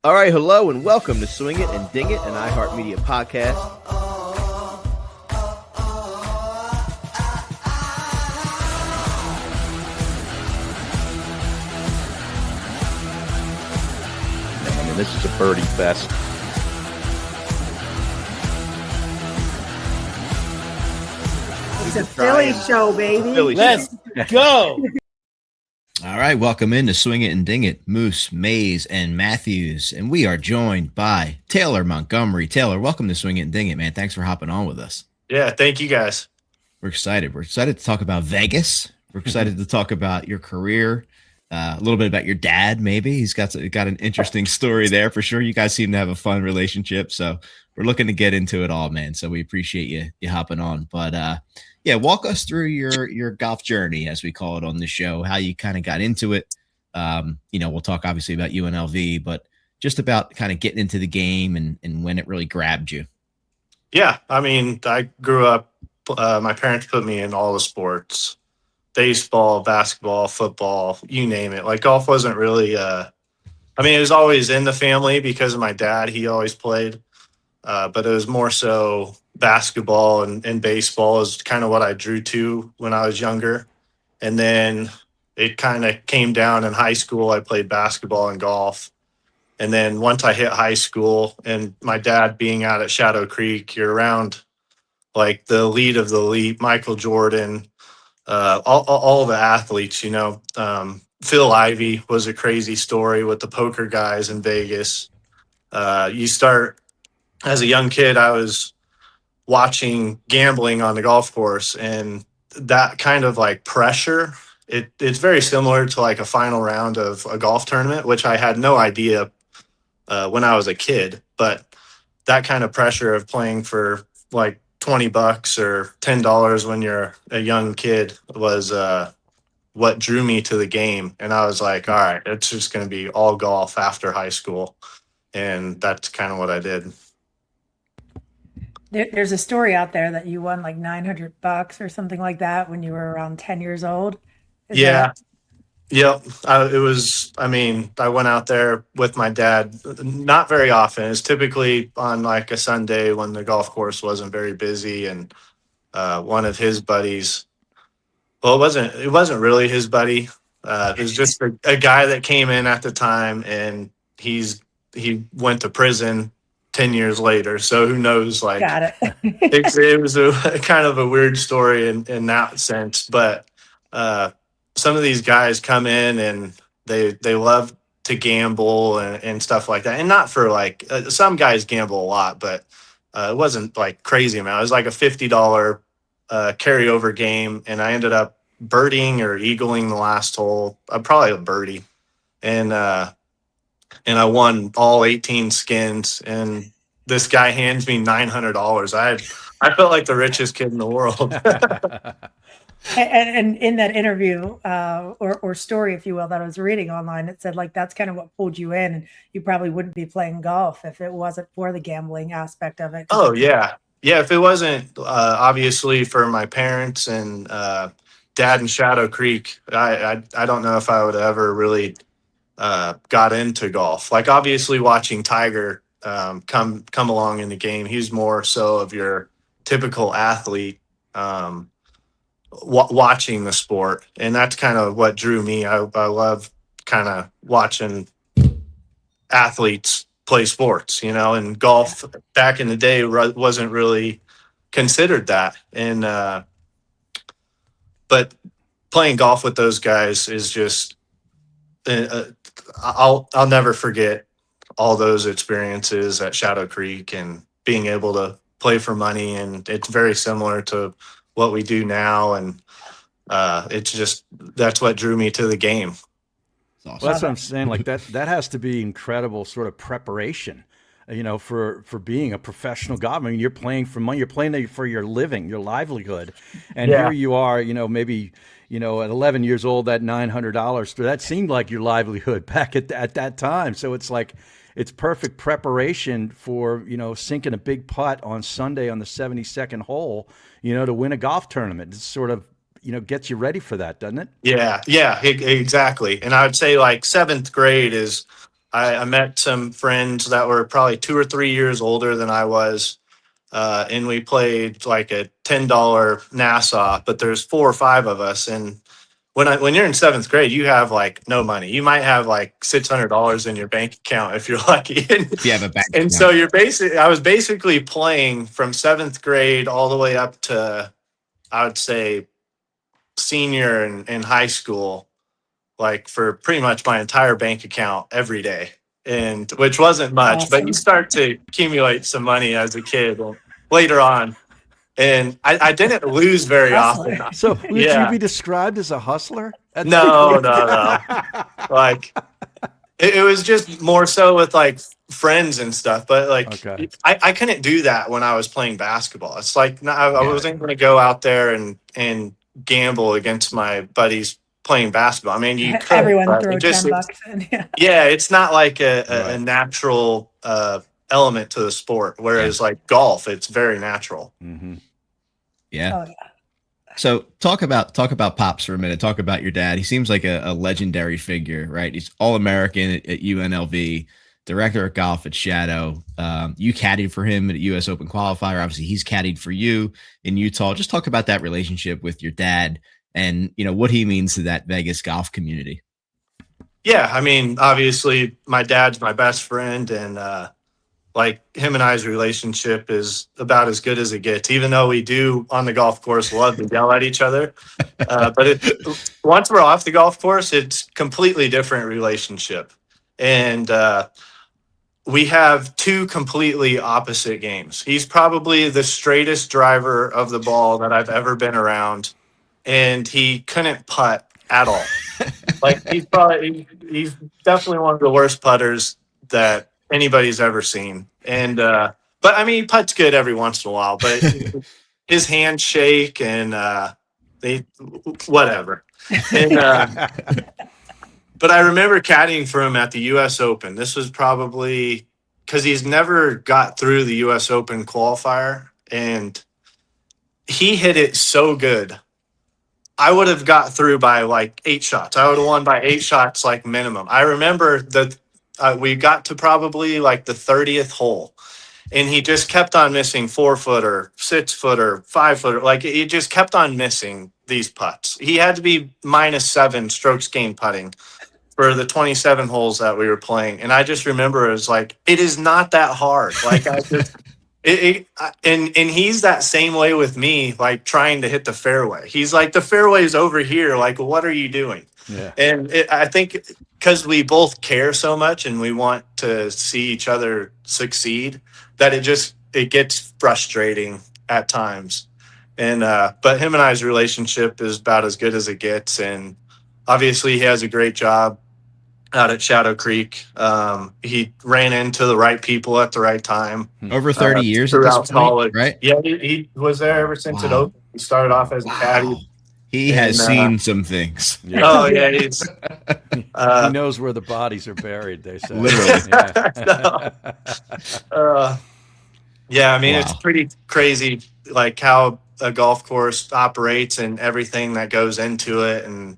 All right, hello and welcome to Swing It and Ding It, an iHeartMedia podcast. I mean, this is a birdie fest. It's a Philly show, baby. Let's go. All right, welcome in to Swing It and Ding It, Moose, Mays, and Matthews. And we are joined by Taylor Montgomery. Taylor, welcome to Swing It and Ding It, man. Thanks for hopping on with us. Yeah, thank you guys. We're excited. We're excited to talk about Vegas. We're excited to talk about your career, a little bit about your dad, maybe. He's got an interesting story there for sure. You guys seem to have a fun relationship, so we're looking to get into it all, man. So we appreciate you hopping on. But yeah, walk us through your golf journey, as we call it on the show, how you kind of got into it. We'll talk obviously about UNLV, but just about kind of getting into the game and when it really grabbed you. Yeah, I mean, I grew up, my parents put me in all the sports, baseball, basketball, football, you name it. Like golf wasn't really, it was always in the family because of my dad. He always played, but it was more so basketball and baseball is kind of what I drew to when I was younger. And then it kind of came down in high school. I played basketball and golf. And then once I hit high school and my dad being out at Shadow Creek, you're around like the elite of the elite, Michael Jordan, all the athletes, Phil Ivey was a crazy story with the poker guys in Vegas. You start as a young kid, I was watching gambling on the golf course, and that kind of like pressure, it's very similar to like a final round of a golf tournament, which I had no idea when I was a kid, but that kind of pressure of playing for like $20 or $10 when you're a young kid was what drew me to the game. And I was like, all right, it's just going to be all golf after high school. And that's kind of what I did. There's a story out there that you won like $900 or something like that when you were around 10 years old. Yeah. Yep. I went out there with my dad, not very often. It's typically on like a Sunday when the golf course wasn't very busy. And one of his buddies, well, it wasn't really his buddy. It was just a guy that came in at the time, and he went to prison 10 years later. So who knows, like, Got it. it was a kind of a weird story in that sense. But some of these guys come in and they love to gamble and stuff like that. And not for like, some guys gamble a lot, but it wasn't like crazy amount. It was like a $50 carryover game. And I ended up birdieing or eagling the last hole, probably a birdie. And I won all 18 skins, and this guy hands me $900. I felt like the richest kid in the world. And in that interview or story, if you will, that I was reading online, it said like that's kind of what pulled you in, and you probably wouldn't be playing golf if it wasn't for the gambling aspect of it. Oh yeah. Yeah. If it wasn't obviously for my parents and dad in Shadow Creek, I don't know if I would ever really got into golf. Like obviously watching Tiger come along in the game, he's more so of your typical athlete watching the sport, and that's kind of what drew me. I love kind of watching athletes play sports, and golf back in the day wasn't really considered that. And but playing golf with those guys is just I'll never forget all those experiences at Shadow Creek and being able to play for money. And it's very similar to what we do now. And it's just, that's what drew me to the game. Awesome. Well, that's what I'm saying. Like that has to be incredible sort of preparation, for being a professional golfer. I mean, you're playing for money, you're playing for your living, your livelihood. And Here you are, maybe, at 11 years old, that $900, that seemed like your livelihood back at that time. So it's like, it's perfect preparation for, sinking a big putt on Sunday on the 72nd hole, to win a golf tournament. It's sort of, gets you ready for that, doesn't it? Yeah, exactly. And I would say like seventh grade is I met some friends that were probably 2 or 3 years older than I was. And we played like a $10 Nassau, but there's 4 or 5 of us. And when you're in 7th grade, you have like no money. You might have like $600 in your bank account if you're lucky. If you have a back. And so I was basically playing from 7th grade all the way up to, I would say, senior in high school, like for pretty much my entire bank account every day. And which wasn't much, but you start to accumulate some money as a kid later on. And I didn't lose very often. So would you be described as a hustler? No. Like it was just more so with like friends and stuff. But like I couldn't do that when I was playing basketball. It's like I wasn't going to go out there and gamble against my buddies playing basketball. I mean, you could, everyone throw $10 in. Yeah, it's not like a natural element to the sport. Whereas like golf, it's very natural. Mm-hmm. Yeah. Oh, yeah. So talk about Pops for a minute. Talk about your dad. He seems like a legendary figure, right? He's All-American at UNLV, director of golf at Shadow. You caddied for him at a U.S. Open qualifier. Obviously, he's caddied for you in Utah. Just talk about that relationship with your dad and, you know, what he means to that Vegas golf community. Yeah, I mean, obviously, my dad's my best friend, and like him and I's relationship is about as good as it gets, even though we do on the golf course love to yell at each other. But once we're off the golf course, it's completely different relationship. And we have 2 completely opposite games. He's probably the straightest driver of the ball that I've ever been around. And he couldn't putt at all. Like he's definitely one of the worst putters that anybody's ever seen. And but I mean, he putts good every once in a while, but his hands shake and whatever. And but I remember caddying for him at the US Open. This was probably because he's never got through the US Open qualifier, and he hit it so good. I would have got through by like 8 shots. I would have won by 8 shots, like minimum. I remember that we got to probably like the 30th hole, and he just kept on missing 4-footer, 6-footer, 5-footer. Like he just kept on missing these putts. He had to be -7 strokes gained putting for the 27 holes that we were playing. And I just remember it was like, it is not that hard. Like I just, and he's that same way with me, like trying to hit the fairway. He's like, the fairway's over here. Like, what are you doing? Yeah. And I think because we both care so much and we want to see each other succeed, that it gets frustrating at times. And but him and I's relationship is about as good as it gets. And obviously he has a great job out at Shadow Creek. He ran into the right people at the right time. Over 30 years throughout at this point, college, right? Yeah, he was there ever since it opened. He started off as a caddy. He has seen some things. Yeah. Oh yeah, he's he knows where the bodies are buried. They say literally. Yeah, I mean it's pretty crazy, like how a golf course operates and everything that goes into it, and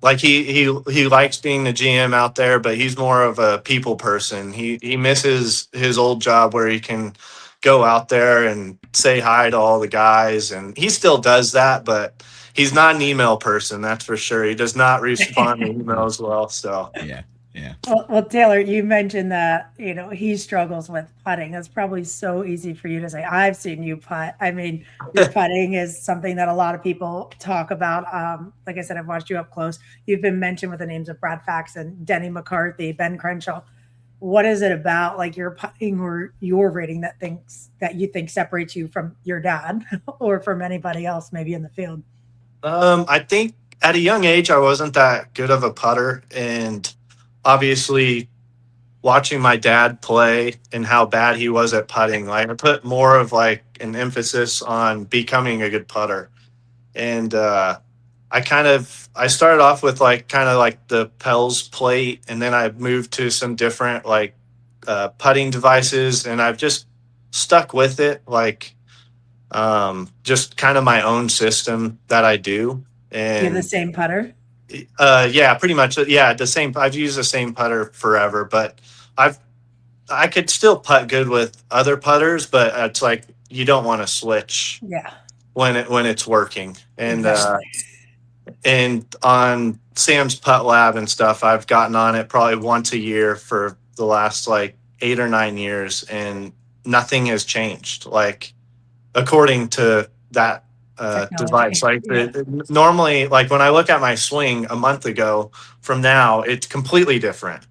like he likes being the GM out there, but he's more of a people person. He misses his old job where he can go out there and say hi to all the guys, and he still does that, but he's not an email person, that's for sure. He does not respond to emails well. So yeah. Well, Taylor, you mentioned that, you know, he struggles with putting. That's probably so easy for you to say. I've seen you putt. I mean, your putting is something that a lot of people talk about. Like I said, I've watched you up close. You've been mentioned with the names of Brad Faxon, Denny McCarthy, Ben Crenshaw. What is it about like your putting or your rating that you think separates you from your dad or from anybody else maybe in the field? I think at a young age, I wasn't that good of a putter, and obviously watching my dad play and how bad he was at putting, like I put more of like an emphasis on becoming a good putter. And I started off with like kind of like the Pels plate, and then I moved to some different like putting devices, and I've just stuck with it, like just kind of my own system that I do. And you have the same putter? Yeah, pretty much. Yeah, the same. I've used the same putter forever, but I could still putt good with other putters, but it's like you don't want to switch Yeah, when it's working. exactly. And on Sam's Putt Lab and stuff, I've gotten on it probably once a year for the last like 8 or 9 years, and nothing has changed. Like according to that device, Technology. like Yeah. normally, like when I look at my swing a month ago from now, it's completely different.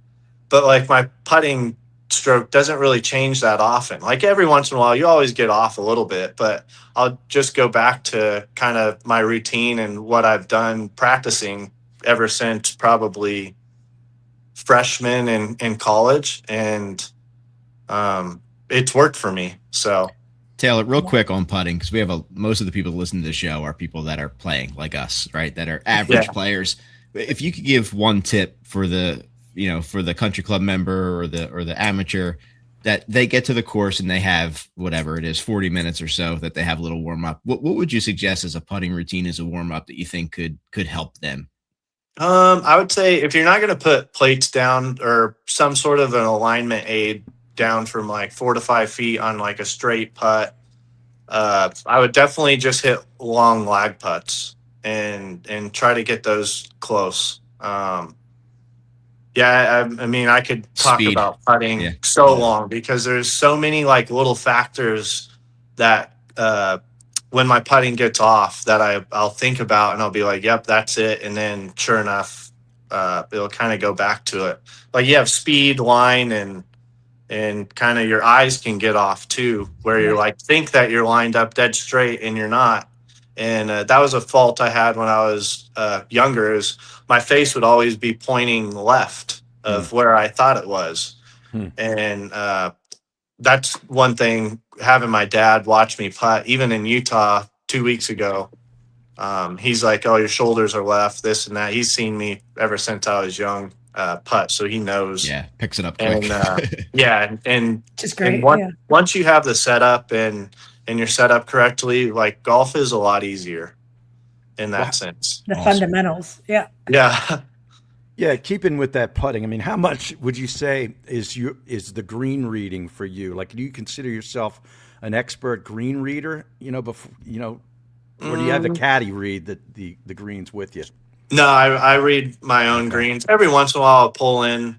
But like my putting stroke doesn't really change that often. Like every once in a while, you always get off a little bit, but I'll just go back to kind of my routine and what I've done practicing ever since probably freshman in college. And it's worked for me. So Taylor, real quick on putting, because we have most of the people that listen to the show are people that are playing like us, right? That are average Yeah. players. If you could give one tip for the country club member or the amateur, that they get to the course and they have whatever it is, 40 minutes or so that they have a little warm up. What would you suggest as a putting routine as a warm up that you think could help them? I would say if you're not going to put plates down or some sort of an alignment aid down from like 4 to 5 feet on like a straight putt, I would definitely just hit long lag putts and try to get those close. Yeah, I mean, I could talk Speed. about putting Yeah. so long because there's so many like little factors that when my putting gets off that I'll think about and I'll be like, yep, that's it. And then sure enough, it'll kind of go back to it. Like you have speed, line, and kind of your eyes can get off too, where you're Yeah. like think that you're lined up dead straight and you're not. And that was a fault I had when I was younger. Is my face would always be pointing left of where I thought it was, and that's one thing. Having my dad watch me putt, even in Utah 2 weeks ago, he's like, "Oh, your shoulders are left, this and that." He's seen me ever since I was young putt, so he knows. Yeah, picks it up quick. And yeah, and Just great. once you have the setup and you're set up correctly, like golf is a lot easier in that sense. The Awesome. fundamentals. Yeah. Yeah. Yeah, keeping with that putting, I mean, how much would you say is the green reading for you? Like, do you consider yourself an expert green reader? Or do you have the caddy read the greens with you? No, I read my own greens. Every once in a while, I'll pull in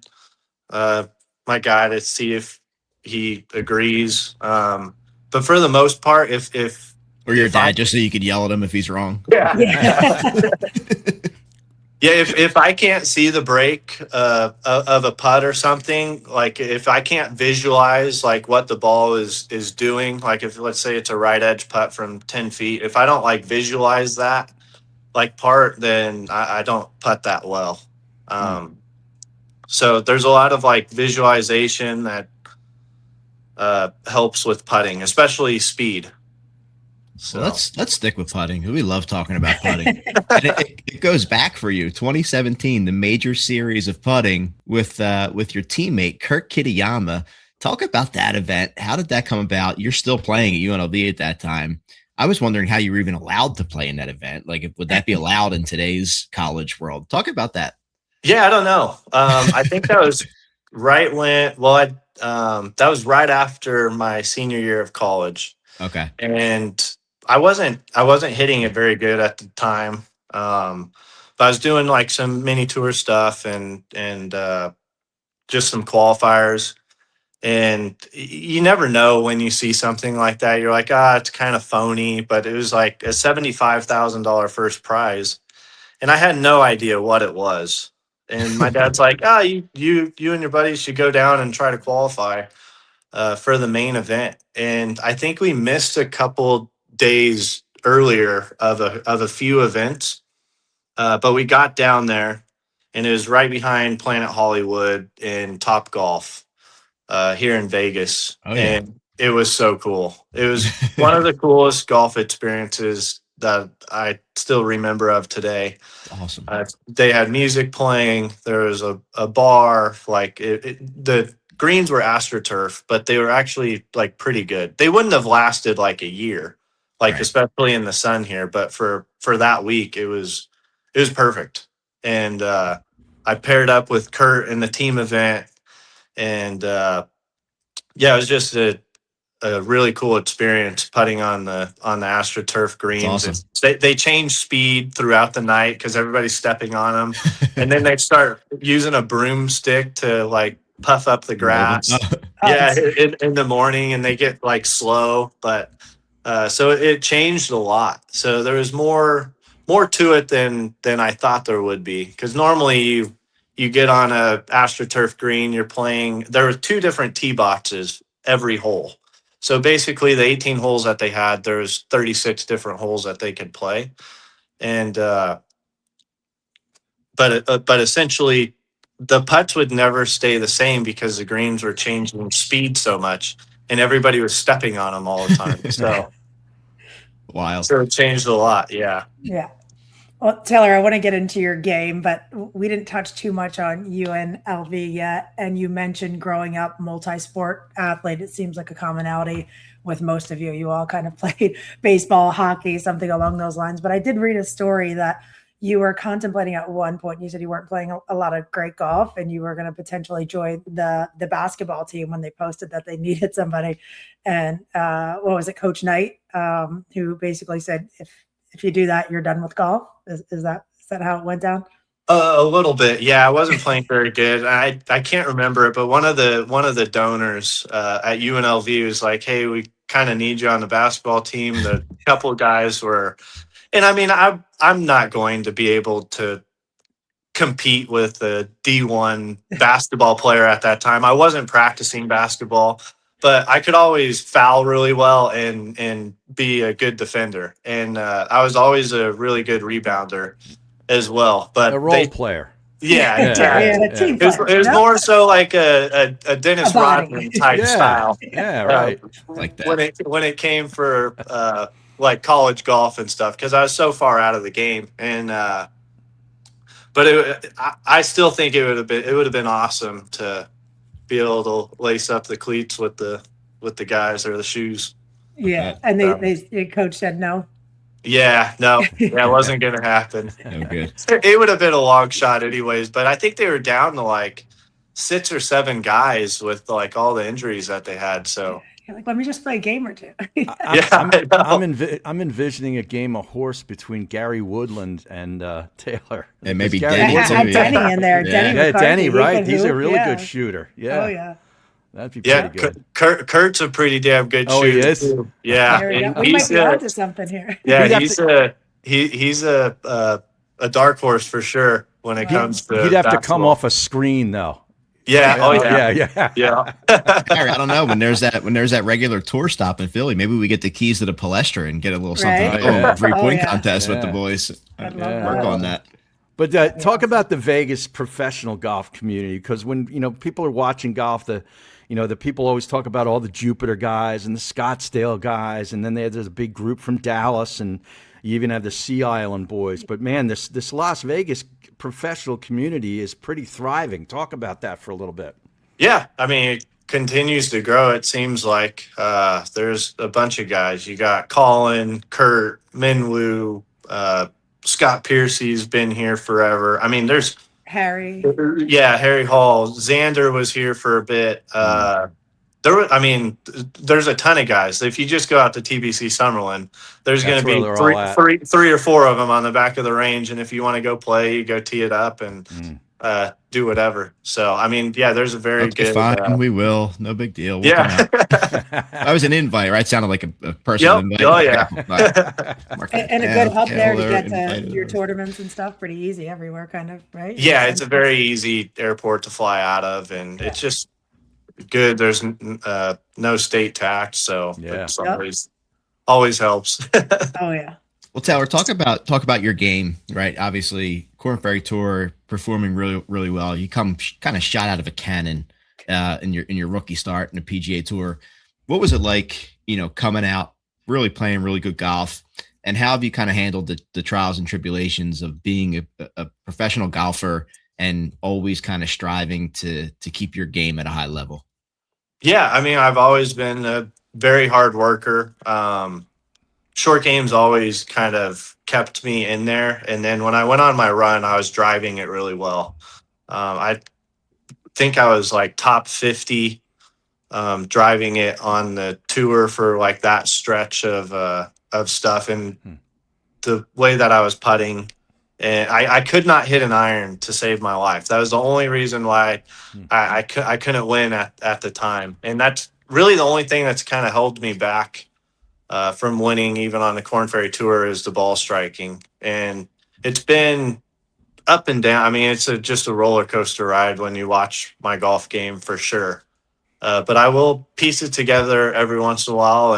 my guy to see if he agrees. But for the most part, if or your if dad, I- just so you could yell at him if he's wrong. Yeah. Yeah, if I can't see the break of a putt or something, like if I can't visualize like what the ball is doing, like if let's say it's a right edge putt from 10 feet, if I don't like visualize that like part, then I don't putt that well. So there's a lot of like visualization that helps with putting, especially speed. So Well, let's stick with putting. We love talking about putting. And it goes back for you, 2017, the major series of putting with your teammate Kurt Kitayama. Talk about that event. How did that come about? You're still playing at UNLV at that time. I was wondering how you were even allowed to play in that event. Like, would that be allowed in today's college world? Talk about that. Yeah, I don't know. I think that was right when. Well, that was right after my senior year of college. Okay. And I wasn't hitting it very good at the time. But I was doing like some mini tour stuff and just some qualifiers. And you never know when you see something like that. You're like, it's kind of phony. But it was like a $75,000 first prize, and I had no idea what it was. And my dad's like, you and your buddies should go down and try to qualify for the main event. And I think we missed a couple days earlier of a few events, but we got down there, and it was right behind Planet Hollywood and Top Golf here in Vegas. Oh, yeah. And it was so cool. It was one of the coolest golf experiences that I still remember of today. Awesome. They had music playing. There was a bar. Like the greens were AstroTurf, but they were actually like pretty good. They wouldn't have lasted like a year, like Right. especially in the sun here. But for that week, it was perfect. and I paired up with Kurt in the team event, and yeah, it was just a really cool experience putting on the AstroTurf greens. awesome. They change speed throughout the night because everybody's stepping on them, and then they start using a broomstick to like puff up the grass. Yeah, in the morning, and they get like slow, but so it changed a lot. So there was more to it than I thought there would be, because normally you get on a AstroTurf green, you're playing. There were 2 different tee boxes every hole. So basically, the 18 holes that they had, there's 36 different holes that they could play, and but essentially, the putts would never stay the same because the greens were changing speed so much, and everybody was stepping on them all the time. So Wild. it changed a lot. Yeah. Yeah. Well, Taylor, I want to get into your game, but we didn't touch too much on UNLV yet. And you mentioned growing up multi-sport athlete. It seems like a commonality with most of you. You all kind of played baseball, hockey, something along those lines. But I did read a story that you were contemplating at one point. You said you weren't playing a lot of great golf, and you were going to potentially join the basketball team when they posted that they needed somebody. And what was it, Coach Knight, who basically said, if you do that, you're done with golf. Is that how it went down? A little bit, yeah. I wasn't playing very good. I can't remember it, but one of the donors at UNLV was like, "Hey, we kind of need you on the basketball team." The couple of guys were, and I mean, I'm not going to be able to compete with a D1 basketball player at that time. I wasn't practicing basketball, but I could always foul really well and be a good defender. And I was always a really good rebounder as well. But A role player. Yeah, Yeah, exactly. a team It player, was no? more so like a Dennis A body. Rodman type Yeah. style. Yeah, right. Like that. When it came for like college golf and stuff, because I was so far out of the game. And but I still think it would have been awesome to be able to lace up the cleats with the guys, or the shoes. Yeah. And the coach said no. Yeah, no, that wasn't going to happen. No good. It would have been a long shot anyways, but I think they were down to like 6 or 7 guys with like all the injuries that they had. So You're like, let me just play a game or two. I'm envisioning a game of horse between Gary Woodland and Taylor. And maybe Gary Denny, Woodland- had too, Denny in there. Yeah. Denny Yeah, McCarthy, Denny, right? can He's a hoop, really yeah. good shooter. Yeah. Oh, yeah. That'd be yeah, pretty good. Kurt's a pretty damn good Oh, shooter. he is? Too. Yeah, There we go. and We might be onto something here. yeah, He'd he's a dark horse for sure when it comes to. He'd have to come basketball. off a screen though. Yeah. Oh yeah. Yeah. Harry, I don't know, when there's that regular tour stop in Philly, maybe we get the keys to the Palestra and get a little something Right. going, Yeah. 3-point yeah. contest with the Yeah. boys. I'd love Yeah. Work that. on that. But talk about the Vegas professional golf community, because when people are watching golf, the people always talk about all the Jupiter guys and the Scottsdale guys, and then there's a big group from Dallas, and you even have the Sea Island boys. But man, this Las Vegas professional community is pretty thriving. Talk about that for a little bit. Yeah, I mean, it continues to grow. It seems like there's a bunch of guys. You got Colin, Kurt, Minwoo, Scott Piercy's been here forever. I mean, there's Harry. Harry Hall. Xander was here for a bit. There's a ton of guys. If you just go out to TBC Summerlin, there's going That's where to they're all at. be three or four of them on the back of the range. And if you want to go play, you go tee it up and do whatever. So, I mean, yeah, there's a very Okay, good. fine, we will. No big deal. We'll Yeah. come out. That was an invite, right? Sounded like a personal invite. Oh, yeah. And a good hub there to Taylor get to invited your us. tournaments and stuff. Pretty easy everywhere, kind of, right? Yeah, it's a very easy airport to fly out of, and it's just good. There's no state tax, so Yeah. it's always helps. Oh, yeah. Well, Taylor, talk about your game, right? Obviously, Corn Ferry Tour performing really, really well. You come kind of shot out of a cannon in your rookie start in the PGA Tour. What was it like, coming out, really playing really good golf, and how have you kind of handled the trials and tribulations of being a professional golfer and always kind of striving to keep your game at a high level? Yeah, I mean, I've always been a very hard worker. short games always kind of kept me in there. And then when I went on my run, I was driving it really well. I think I was like top 50 driving it on the tour for like that stretch of stuff. And the way that I was putting, and I could not hit an iron to save my life. That was the only reason why I couldn't win at the time. And that's really the only thing that's kind of held me back from winning even on the Corn Ferry Tour is the ball striking. And it's been up and down. I mean, it's just a roller coaster ride when you watch my golf game for sure. But I will piece it together every once in a while.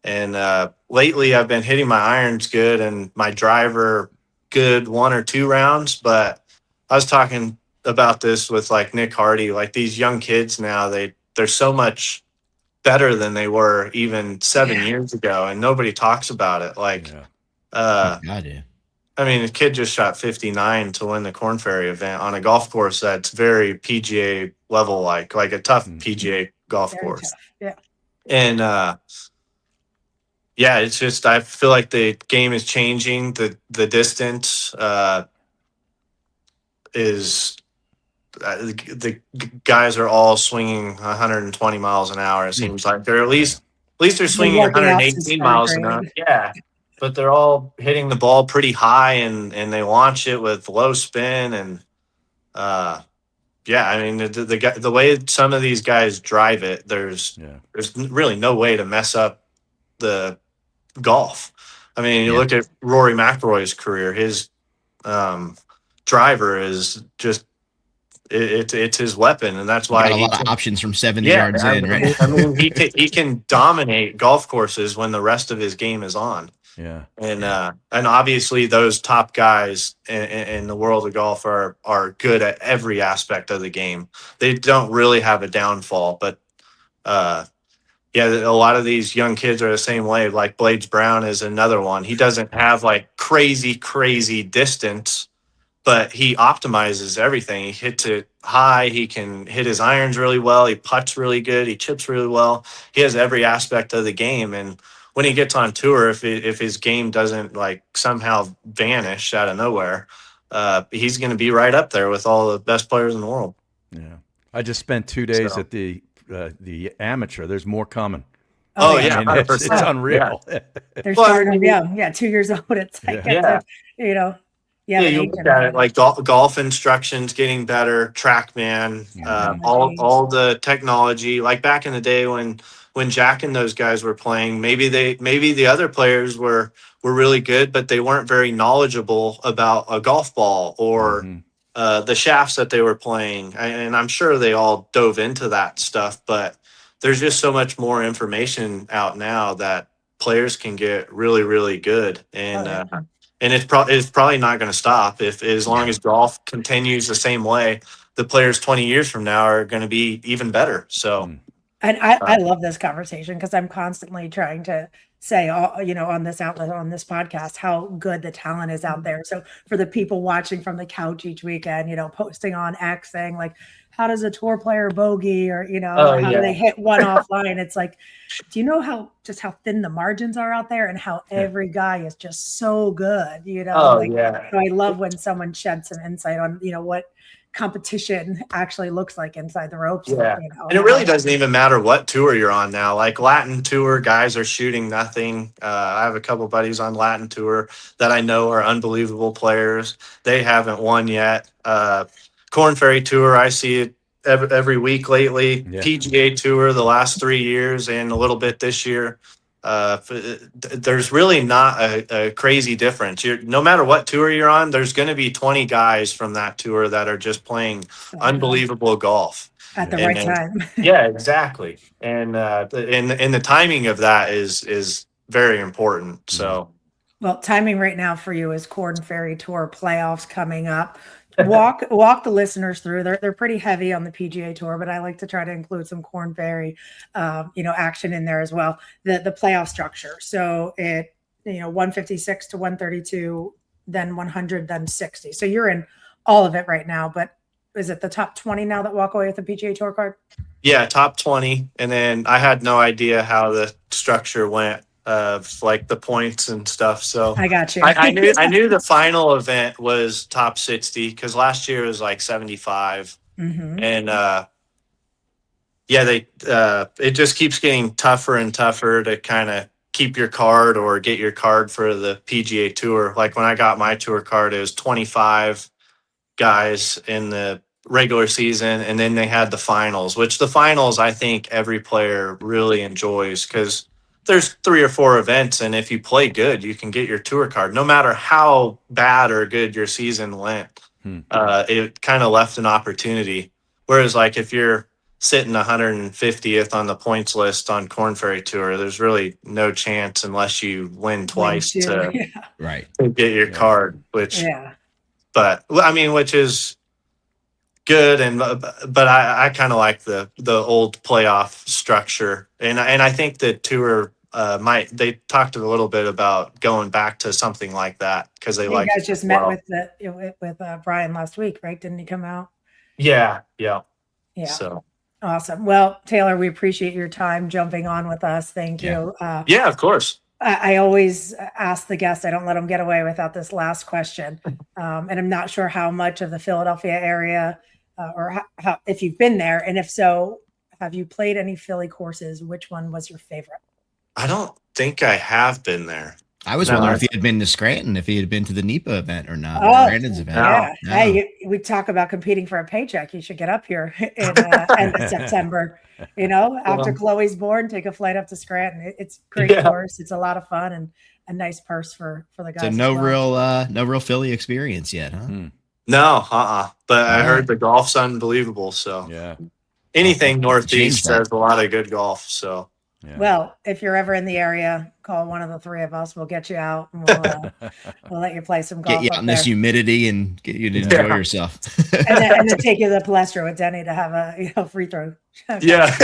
And lately I've been hitting my irons good and my driver good 1 or 2 rounds. But I was talking about this with like Nick Hardy, like these young kids now, they're so much better than they were even 7 years ago. And nobody talks about it. Like, I do. I mean, the kid just shot 59 to win the Corn Ferry event on a golf course that's very PGA level, like a tough PGA golf Very course. tough. Yeah. And yeah, it's just I feel like the game is changing. The distance is the guys are all swinging 120 miles an hour. It seems like they're at least they're swinging working out since 118 third miles an grade. hour. Yeah. But they're all hitting the ball pretty high and they launch it with low spin and yeah, I mean the way some of these guys drive it, there's really no way to mess up the golf. I mean, you look at Rory McIlroy's career, his driver is just it's his weapon, and that's why Got a lot of options from 70 yeah, yards in, right? I mean, he can dominate golf courses when the rest of his game is on. Yeah. And obviously those top guys in the world of golf are good at every aspect of the game. They don't really have a downfall, but yeah, a lot of these young kids are the same way. Like Blades Brown is another one. He doesn't have like crazy distance, but he optimizes everything. He hits it high. He can hit his irons really well. He putts really good. He chips really well. He has every aspect of the game. And when he gets on tour, if his game doesn't like somehow vanish out of nowhere, he's going to be right up there with all the best players in the world. Yeah. I just spent 2 days at the amateur. There's more coming. Oh yeah, I mean, it's unreal. Yeah. They're starting young. Yeah, 2 years old. It's like, you know, yeah, you look at it like golf instruction's getting better, TrackMan, all the technology. Like back in the day when Jack and those guys were playing, maybe the other players were really good, but they weren't very knowledgeable about a golf ball or the shafts that they were playing. And I'm sure they all dove into that stuff, but there's just so much more information out now that players can get really, really good. And it's probably not going to stop as long as golf continues the same way. The players 20 years from now are going to be even better. So, and I love this conversation because I'm constantly trying to say, you know, on this outlet, on this podcast, how good the talent is out there. So for the people watching from the couch each weekend, you know, posting on X saying like, how does a tour player bogey or, you know, how do they hit one offline? It's like, do you know how thin the margins are out there and how every guy is just so good, you know? So I love when someone sheds some insight on, you know, what competition actually looks like inside the ropes. Yeah. You know, and it really doesn't even matter what tour you're on now. Like Latin tour guys are shooting nothing. I have a couple buddies on Latin tour that I know are unbelievable players. They haven't won yet. Corn Ferry Tour, I see it every week lately. PGA Tour the last 3 years and a little bit this year. There's really not a crazy difference. No matter what tour you're on, there's going to be 20 guys from that tour that are just playing unbelievable golf at the right time. Yeah, exactly. And the timing of that is very important. So, well, timing right now for you is Corn Ferry Tour playoffs coming up. Walk the listeners through. They're pretty heavy on the PGA Tour, but I like to try to include some Corn Ferry, you know, action in there as well. The playoff structure. So it, you know, 156 to 132, then 100, then 60. So you're in all of it right now. But is it the top 20 now that walk away with the PGA Tour card? Yeah, top 20. And then I had no idea how the structure went of like the points and stuff. So I got you. I knew the final event was top 60 because last year was like 75, Mhm. and it just keeps getting tougher and tougher to kind of keep your card or get your card for the PGA Tour. Like when I got my tour card, it was 25 guys in the regular season, and then they had the finals, which the finals I think every player really enjoys because there's 3 or 4 events, and if you play good, you can get your tour card no matter how bad or good your season went. It kind of left an opportunity, whereas like if you're sitting 150th on the points list on Corn Ferry Tour, there's really no chance unless you win twice to Right. get your card, which Yeah. but I mean, which is good, and but I kind of like the old playoff structure, and I think the tour they talked a little bit about going back to something like that because they You like guys just met with Brian last week, right? Didn't he come out? yeah. So awesome. Well, Taylor, we appreciate your time jumping on with us. Thank you. Yeah, of course. I always ask the guests, I don't let them get away without this last question. And I'm not sure how much of the Philadelphia area or how, if you've been there. And if so, have you played any Philly courses? Which one was your favorite? I don't think I have been there. I was wondering if he had been to Scranton, if he had been to the NEPA event or not. Brandon's event. Yeah. No. Hey, we talk about competing for a paycheck. You should get up here in end of September. After Chloe's born, take a flight up to Scranton. It's a great course. It's a lot of fun and a nice purse for the guys. So no real Philly experience yet, huh? No, but I heard the golf's unbelievable. So anything Northeast has a lot of good golf. So. Yeah. Well, if you're ever in the area, call one of the 3 of us. We'll get you out and we'll let you play some golf. Get you out in this humidity and get you to enjoy yourself. and then take you to the Palestra with Denny to have a free throw. Yeah.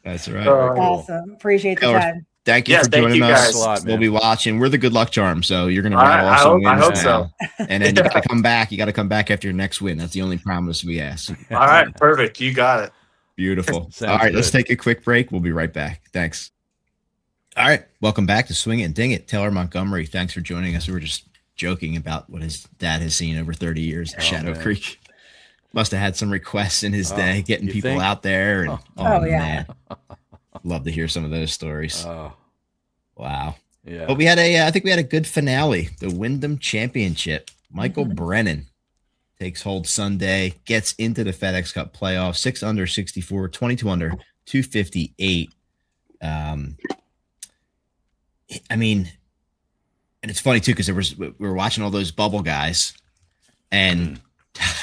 That's right. Awesome. Appreciate the time. Thank you for joining us. We'll be watching. We're the good luck charm, so you're going to rattle off some wins. I hope so. And then you got to come back. You got to come back after your next win. That's the only promise we ask. All right, perfect. You got it. Beautiful. All right, let's take a quick break. We'll be right back. Thanks. All right, welcome back to Swing It and Ding It. Taylor Montgomery, thanks for joining us. We were just joking about what his dad has seen over 30 years at Shadow Creek. Must have had some requests in his day, getting people out there. And, man. Love to hear some of those stories. Wow. Yeah. But I think we had a good finale. The Wyndham Championship. Michael Brennan takes hold Sunday, gets into the FedEx Cup playoff, 6 under 64, 22 under 258. I mean, and it's funny too, because we were watching all those bubble guys and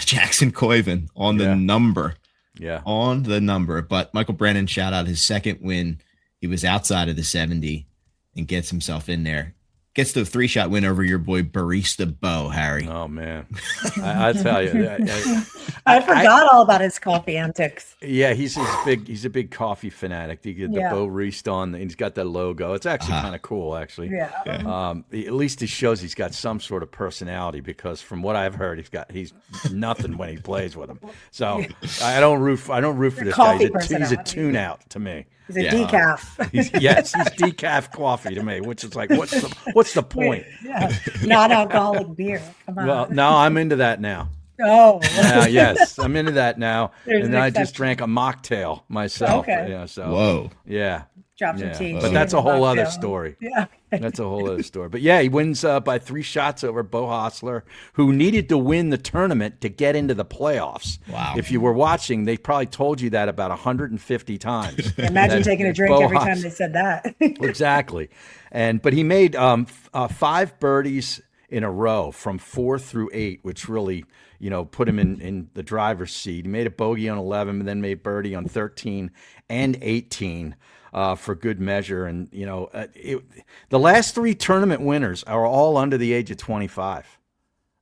Jackson Coyven on the number. Yeah. On the number. But Michael Brennan, shout out his second win. He was outside of the 70 and gets himself in there. Gets the 3-shot win over your boy Barista Bo, Harry. Oh man, I tell you, I forgot all about his coffee antics. Yeah, he's a big coffee fanatic. He get the Bo Reist on, and he's got that logo. It's actually kind of cool, actually. Yeah. At least it shows he's got some sort of personality, because from what I've heard, he's nothing when he plays with him. So I don't root for this guy. He's a tune out to me. He's a decaf. He's decaf coffee to me, which is like, what's the point? Non-alcoholic beer. Come on. Well, no, I'm into that now. Oh. Yes, I'm into that now. And I just drank a mocktail myself. Okay. Yeah, so. Whoa. Yeah. Drop some tea. But that's a whole other story. Yeah. That's a whole other story. But yeah, he wins by 3 shots over Bo Hostler, who needed to win the tournament to get into the playoffs. Wow. If you were watching, they probably told you that about 150 times. Imagine taking a drink every time they said that. Exactly. But he made 5 birdies in a row from 4 through 8, which really, put him in the driver's seat. He made a bogey on 11 and then made birdie on 13 and 18. For good measure. And, the last 3 tournament winners are all under the age of 25.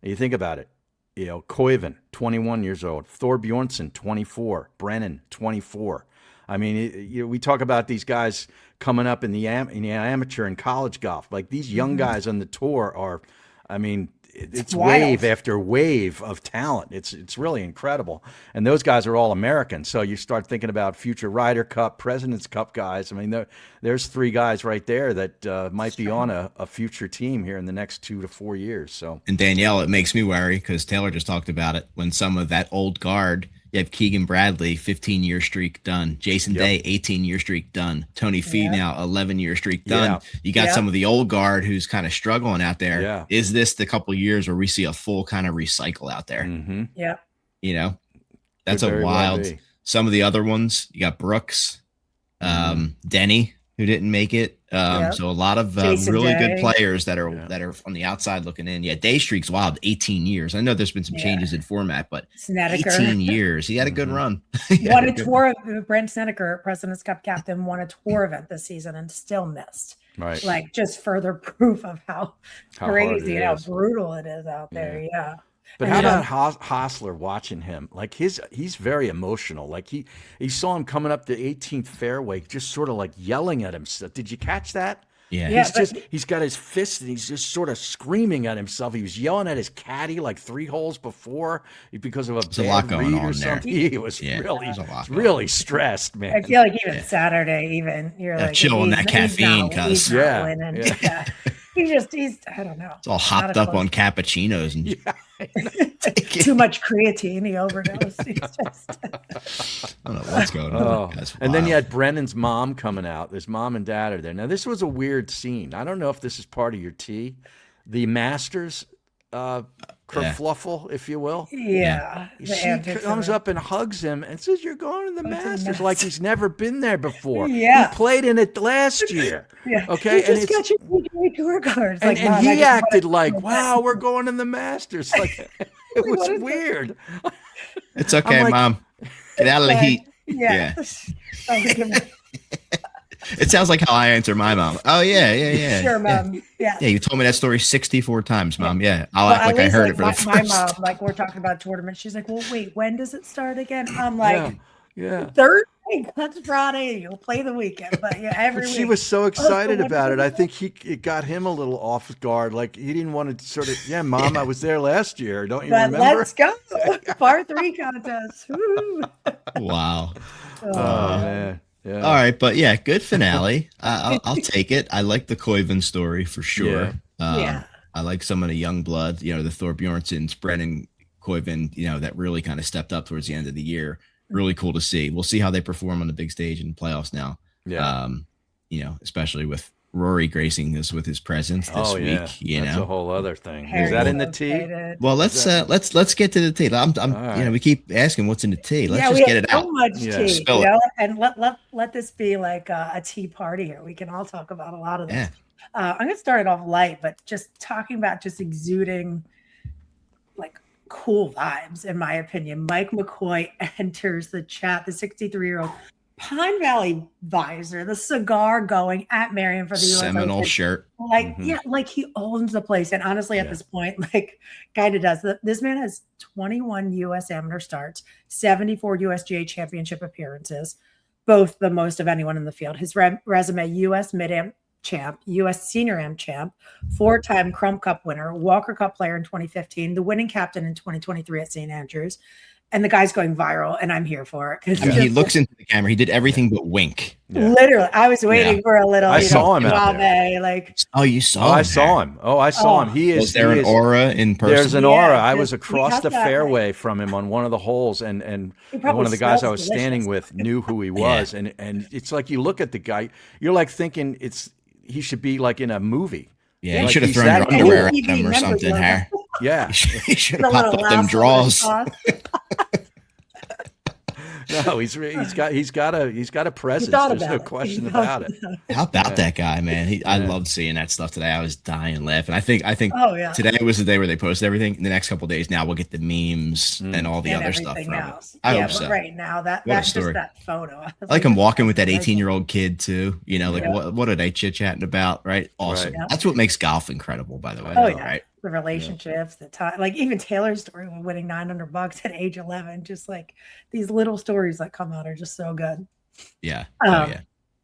You think about it. Koiven, 21 years old. Thor Bjornsson, 24. Brennan, 24. I mean, we talk about these guys coming up in the amateur and college golf. Like, these young guys on the tour are, I mean, it's wild. wave after wave of talent. It's really incredible. And those guys are all American. So you start thinking about future Ryder Cup, President's Cup guys. I mean, there's 3 guys right there that might be on a future team here in the next 2 to 4 years. So, And Danielle, it makes me worry because Taylor just talked about it. When some of that old guard, you have Keegan Bradley, 15-year streak done. Jason Day, 18-year streak done. Tony Finau, 11-year streak done. Yeah. You got some of the old guard who's kind of struggling out there. Yeah. Is this the couple years where we see a full kind of recycle out there? mm-hmm. Yeah. You know, that's Could a very well wild. be. Some of the other ones, you got Brooks, Denny, who didn't make it. So a lot of Jason really Day. good players that are on the outside looking in. Yeah, Day streak's wild, 18 years. I know there's been some changes in format, but Snedeker. 18 years. He had a good run. Won a tour. Brent Snedeker, President's Cup captain, won a tour event this season and still missed. Right. Like just further proof of how hard crazy it and how is. brutal it is out there. Yeah. But And how then- about Hostler watching him? Like he's very emotional. Like he saw him coming up the 18th fairway, just sort of like yelling at himself. Did you catch that? Yeah. Yeah. He's got his fist and he's just sort of screaming at himself. He was yelling at his caddy like 3 holes before because of a a lot bad going read on or there. something. He was really, there's a lot really stressed, man. I feel like even Saturday, even you're like chill on he's- that he's caffeine, not- cuz. he's not Yeah, winning. yeah. Yeah. He's I don't know. It's all hopped up on cappuccinos and Too much creatine. He overdosed. He's just, I don't know what's going on. Oh, That's and then wild. you had Brennan's mom coming out. His mom and dad are there. Now, this was a weird scene. I don't know if this is part of your tea. The Masters kerfluffle, if you will. yeah. the She antics of comes it. up and hugs him and says, "You're going to the to the Masters," like he's never been there before. Yeah. He played in it last year. Yeah. Okay, You and just got your PGA Tour cards. and, Like, and Mom, I he just acted wanna- like, "Wow, we're going to the Masters." Like it was What is weird. It's okay, like- Mom. Get out of the heat. Yeah. I was gonna- It sounds like how I answer my mom. Oh yeah. Sure, Mom. Yeah. Yeah, you told me that story 64 times, Mom. Yeah, I'll Well, act at like I least, heard it for the my first. mom, like we're talking about tournament. She's like, "Well, wait, when does it start again?" I'm like, Yeah. Thursday. That's Friday. You'll play the weekend, but yeah, every But week. she was so excited what about it. is I think it got him a little off guard. Like he didn't want to sort of, yeah, Mom, I was there last year. Don't you But remember? let's go. Par 3 contest. Woo. Wow. Oh man. Yeah. All right, but yeah, good finale. I'll take it. I like the Koivu story for sure. Yeah. I like some of the young blood. You know, the Thor Bjornssons, Brennan, Koivu. You know, that really kind of stepped up towards the end of the year. Really cool to see. We'll see how they perform on the big stage in the playoffs now. Yeah. You know, especially with Rory gracing us with his presence this Oh yeah. week. You That's a know, whole other thing. Harry Is that in the was tea? excited. well, let's get to the tea. I'm right. you know, we keep asking what's in the tea. Let's Yeah, just we get have it so out. much Yeah. tea, Spill you it. know, and let this be like a tea party here. We can all talk about a lot of this. Yeah. I'm gonna start it off light, but just talking about just exuding like cool vibes, in my opinion. Mike McCoy enters the chat, the 63-year-old Pine Valley visor, the cigar going at Merion for the US Seminole Open. shirt. Like, Mhm. yeah, like he owns the place. And honestly, at Yeah. this point, like kind of does. This man has 21 US amateur starts, 74 USGA championship appearances, both the most of anyone in the field. His resume, US mid-am champ, US senior am champ, 4-time Crum Cup winner, Walker Cup player in 2015, the winning captain in 2023 at St. Andrews. And the guy's going viral, and I'm here for it. 'Cause I mean, he just- looks into the camera. He did everything but wink. Yeah. literally, I was waiting Yeah. for a little, I saw him out suave, like, Oh, you saw? Oh, I him saw there. him. Oh, I saw him. He is. Was there he an is- aura in person? There's an Yeah, aura. I just- was we across got the that, like- fairway from him on one of the holes, and He one probably of the guys I smells was standing delicious. with knew who he was, and it's like you look at the guy, you're like thinking he should be like in a movie. Yeah, you Like should have he's thrown that your cool. underwear And at him or he something, remembers Har. Yeah. He should The have popped little up them lasso draws. on his No, he's got a presence. thought There's about no it. question He about it. How about Yeah. that guy, man? I Yeah. loved seeing that stuff today. I was dying laughing. I think Oh, yeah. today was the day where they posted everything. In the next couple of days, now we'll get the memes and all the and other stuff everything from else. it. I yeah, hope but so. right now that What a that's just story. that photo. I like him walking with that Like, 18-year-old kid too. You know, like Yeah. what are they chit-chatting about? Right? Awesome. Right. Yeah. That's what makes golf incredible, by the way. Oh, yeah. Right? the relationships, the time, like even Taylor's story with winning $900 at age 11, just like these little stories that come out are just so good. Yeah. Um, Oh, yeah.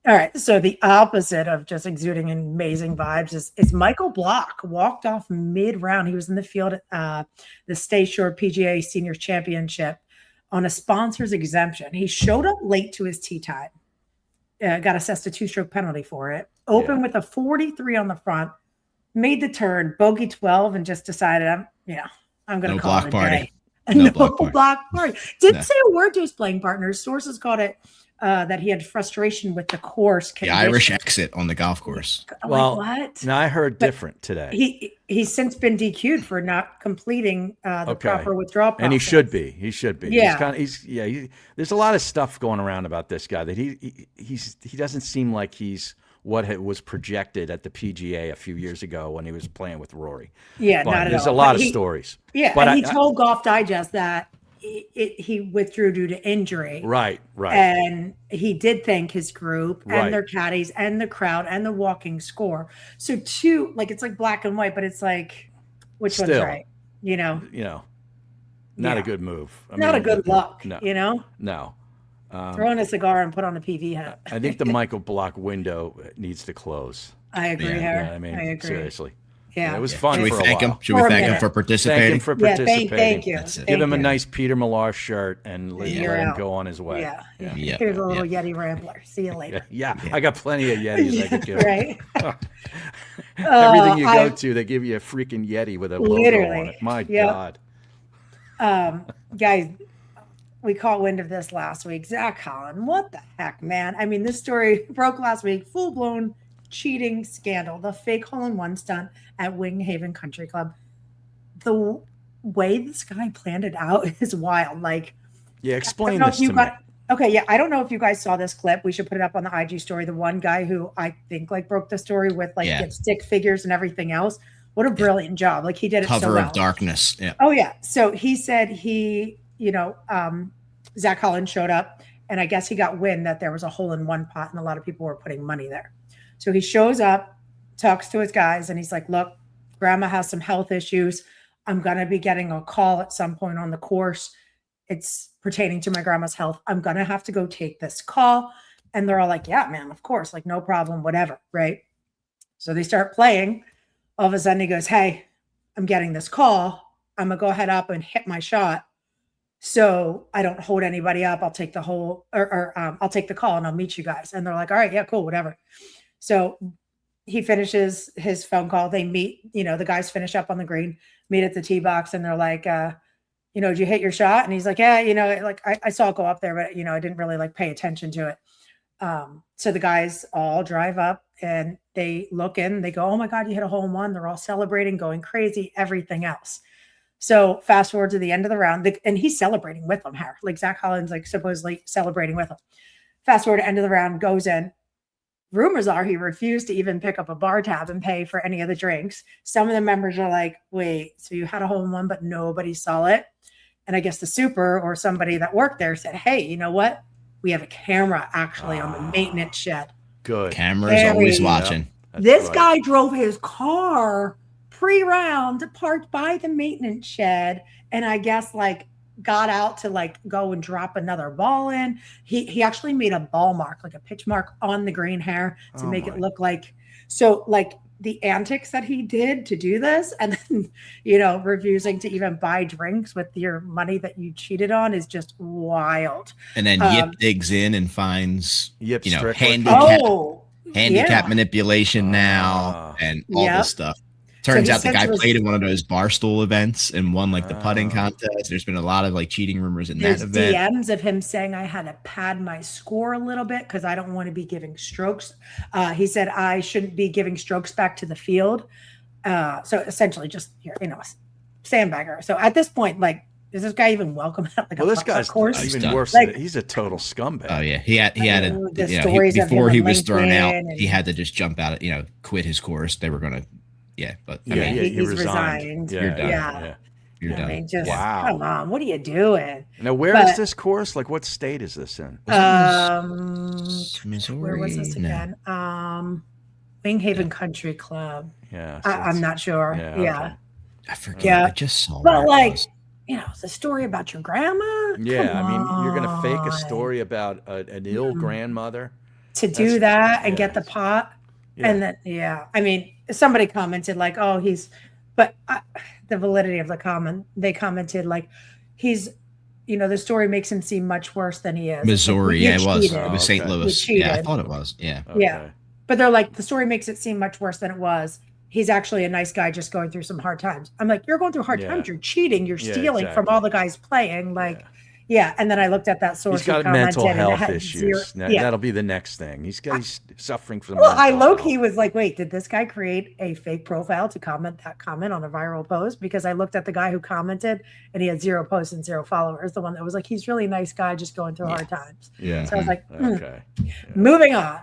All right. So the opposite of just exuding amazing vibes is Michael Block walked off mid-round. He was in the field at the Stay Shore PGA Senior Championship on a sponsor's exemption. He showed up late to his tee time. Got assessed a 2-stroke penalty for it. Opened with a 43 on the front. Made the turn, bogey 12, and just decided I'm going to call it a day. No block party. Didn't say a word to his playing partners. Sources called it that he had frustration with the course. The Irish exit on the golf course. Well, what? Now I heard different today. He's since been DQ'd for not completing the proper withdrawal process. And he should be. He should be. Yeah. There's a lot of stuff going around about this guy that he doesn't seem like he's what was projected at the PGA a few years ago when he was playing with Rory. Yeah, but not at there's all. a lot of stories. Yeah, but he told Golf Digest that he withdrew due to injury. Right. And he did thank his group and their caddies and the crowd and the walking score. So it's like black and white, but it's like, which one's right? Not a good move. Not a good look, No. Throw in a cigar and put on a PV hat. I think the Michael Block window needs to close. I agree, Harry. I mean, I agree. Seriously. Yeah. It was fun. Should we for a thank while. him? Should we thank him for participating? Thank him for participating. Thank you. Give him a nice Peter Millar shirt and let him go on his way. Yeah. Here's a little Yeti Rambler. See you later. Yeah. I got plenty of Yetis I could give. Right. Everything you go to, they give you a freaking Yeti with a logo on it. My God. Guys, we caught wind of this last week. Zach Collin, what the heck, man? I mean, this story broke last week. Full-blown cheating scandal. The fake hole-in-one stunt at Wing Haven Country Club. The way this guy planned it out is wild. Explain this to me. Okay, I don't know if you guys saw this clip. We should put it up on the IG story. The one guy who I think broke the story with stick figures and everything else. What a brilliant job. He did it so well. Cover of darkness. Yeah. Oh, yeah. So he said Zach Collins showed up, and I guess he got wind that there was a hole-in-one pot, and a lot of people were putting money there. So he shows up, talks to his guys, and he's like, look, Grandma has some health issues. I'm going to be getting a call at some point on the course. It's pertaining to my grandma's health. I'm going to have to go take this call. And they're all like, yeah, man, of course. No problem, whatever, right? So they start playing. All of a sudden he goes, hey, I'm getting this call. I'm going to go head up and hit my shot. So I don't hold anybody up. I'll take the whole, I'll take the call and I'll meet you guys. And they're like, all right, yeah, cool, whatever. So he finishes his phone call. They meet, the guys finish up on the green, meet at the tee box. And they're like, did you hit your shot? And he's like, yeah, I saw it go up there, but I didn't really pay attention to it. So the guys all drive up and they look in, they go, oh my God, you hit a hole in one. They're all celebrating, going crazy, everything else. So fast forward to the end of the round, and he's celebrating with them, Harry. Zach Collins, supposedly celebrating with them. Fast forward to end of the round, goes in. Rumors are he refused to even pick up a bar tab and pay for any of the drinks. Some of the members are like, wait, so you had a hole in one, but nobody saw it? And I guess the super or somebody that worked there said, hey, you know what? We have a camera actually on the maintenance shed. Good. Camera's always watching. This guy drove his car pre-round, parked by the maintenance shed, and I guess got out to go and drop another ball in. He actually made a ball mark, a pitch mark on the green hair to make it look the antics that he did to do this, and then refusing to even buy drinks with your money that you cheated on is just wild. And then Yip digs in and finds handicap manipulation now and all this stuff. Turns out the guy played in one of those Barstool events and won the putting contest. There's been a lot of cheating rumors in that event. DMs of him saying I had to pad my score a little bit because I don't want to be giving strokes. He said I shouldn't be giving strokes back to the field. So essentially just a sandbagger. So at this point, is this guy even welcome at this guy's course? Even worse. He's a total scumbag. Oh yeah, he had before he was thrown out, he had to just jump out, quit his course. They were gonna. Yeah, but he resigned. You're done. Yeah. You're done. I mean, come on, what are you doing? Now, where is this course? What state is this in? Missouri. Where was this again? Wing Haven Country Club. Yeah, I'm not sure. Yeah, okay. I forget. I just saw. But the story about your grandma. Yeah, I mean, you're gonna fake a story about an ill grandmother. to do that and yeah. get the pot. Yeah. And then, I mean, somebody commented like, oh, but the validity of the comment, they commented like, the story makes him seem much worse than he is. Missouri, like, it was. cheated. It was St. okay. Louis. You Yeah, I cheated. thought it was. Yeah. Okay. Yeah. But they're like, the story makes it seem much worse than it was. He's actually a nice guy just going through some hard times. I'm like, you're going through hard times. You're cheating. You're stealing from all the guys playing. Like, And then I looked at that source. He's got mental health issues. That'll be the next thing. He's suffering from. Well, I low-key was like, wait, did this guy create a fake profile to comment that comment on a viral post? Because I looked at the guy who commented and he had 0 posts and 0 followers. The one that was like, he's really nice guy just going through hard times. Yeah. So I was like, okay. Moving on.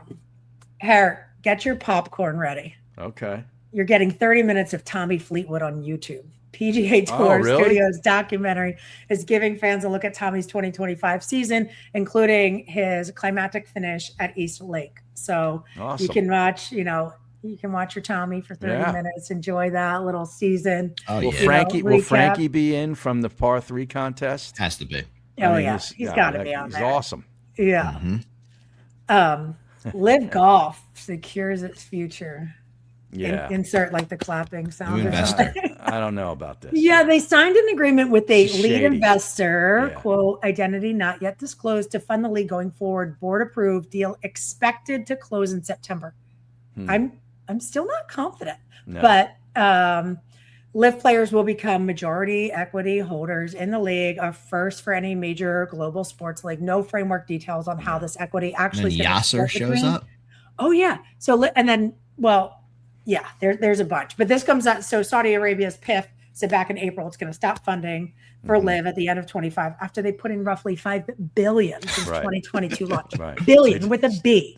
Harry, get your popcorn ready. Okay. You're getting 30 minutes of Tommy Fleetwood on YouTube. PGA Tour Studios documentary is giving fans a look at Tommy's 2025 season, including his climactic finish at East Lake. So you can watch, you can watch your Tommy for 30 minutes, enjoy that little season. Oh, will Frankie be in from the par 3 contest? Has to be. He's got to be on there. He's awesome. Yeah. Live Golf secures its future. Yeah. Insert like the clapping sound. New investor. I don't know about this. Yeah, they signed an agreement with a lead Shady. investor, quote, identity not yet disclosed, to fund the league going forward. Board approved deal expected to close in September. I'm still not confident, but Live players will become majority equity holders in the league, a first for any major global sports league. No framework details on how this equity actually. And Yasser shows up. Oh yeah. So and then there's a bunch, but this comes out. So Saudi Arabia's PIF said back in April it's going to stop funding for Live at the end of 25 after they put in roughly $5 billion since 2022 launch. Billion with a B.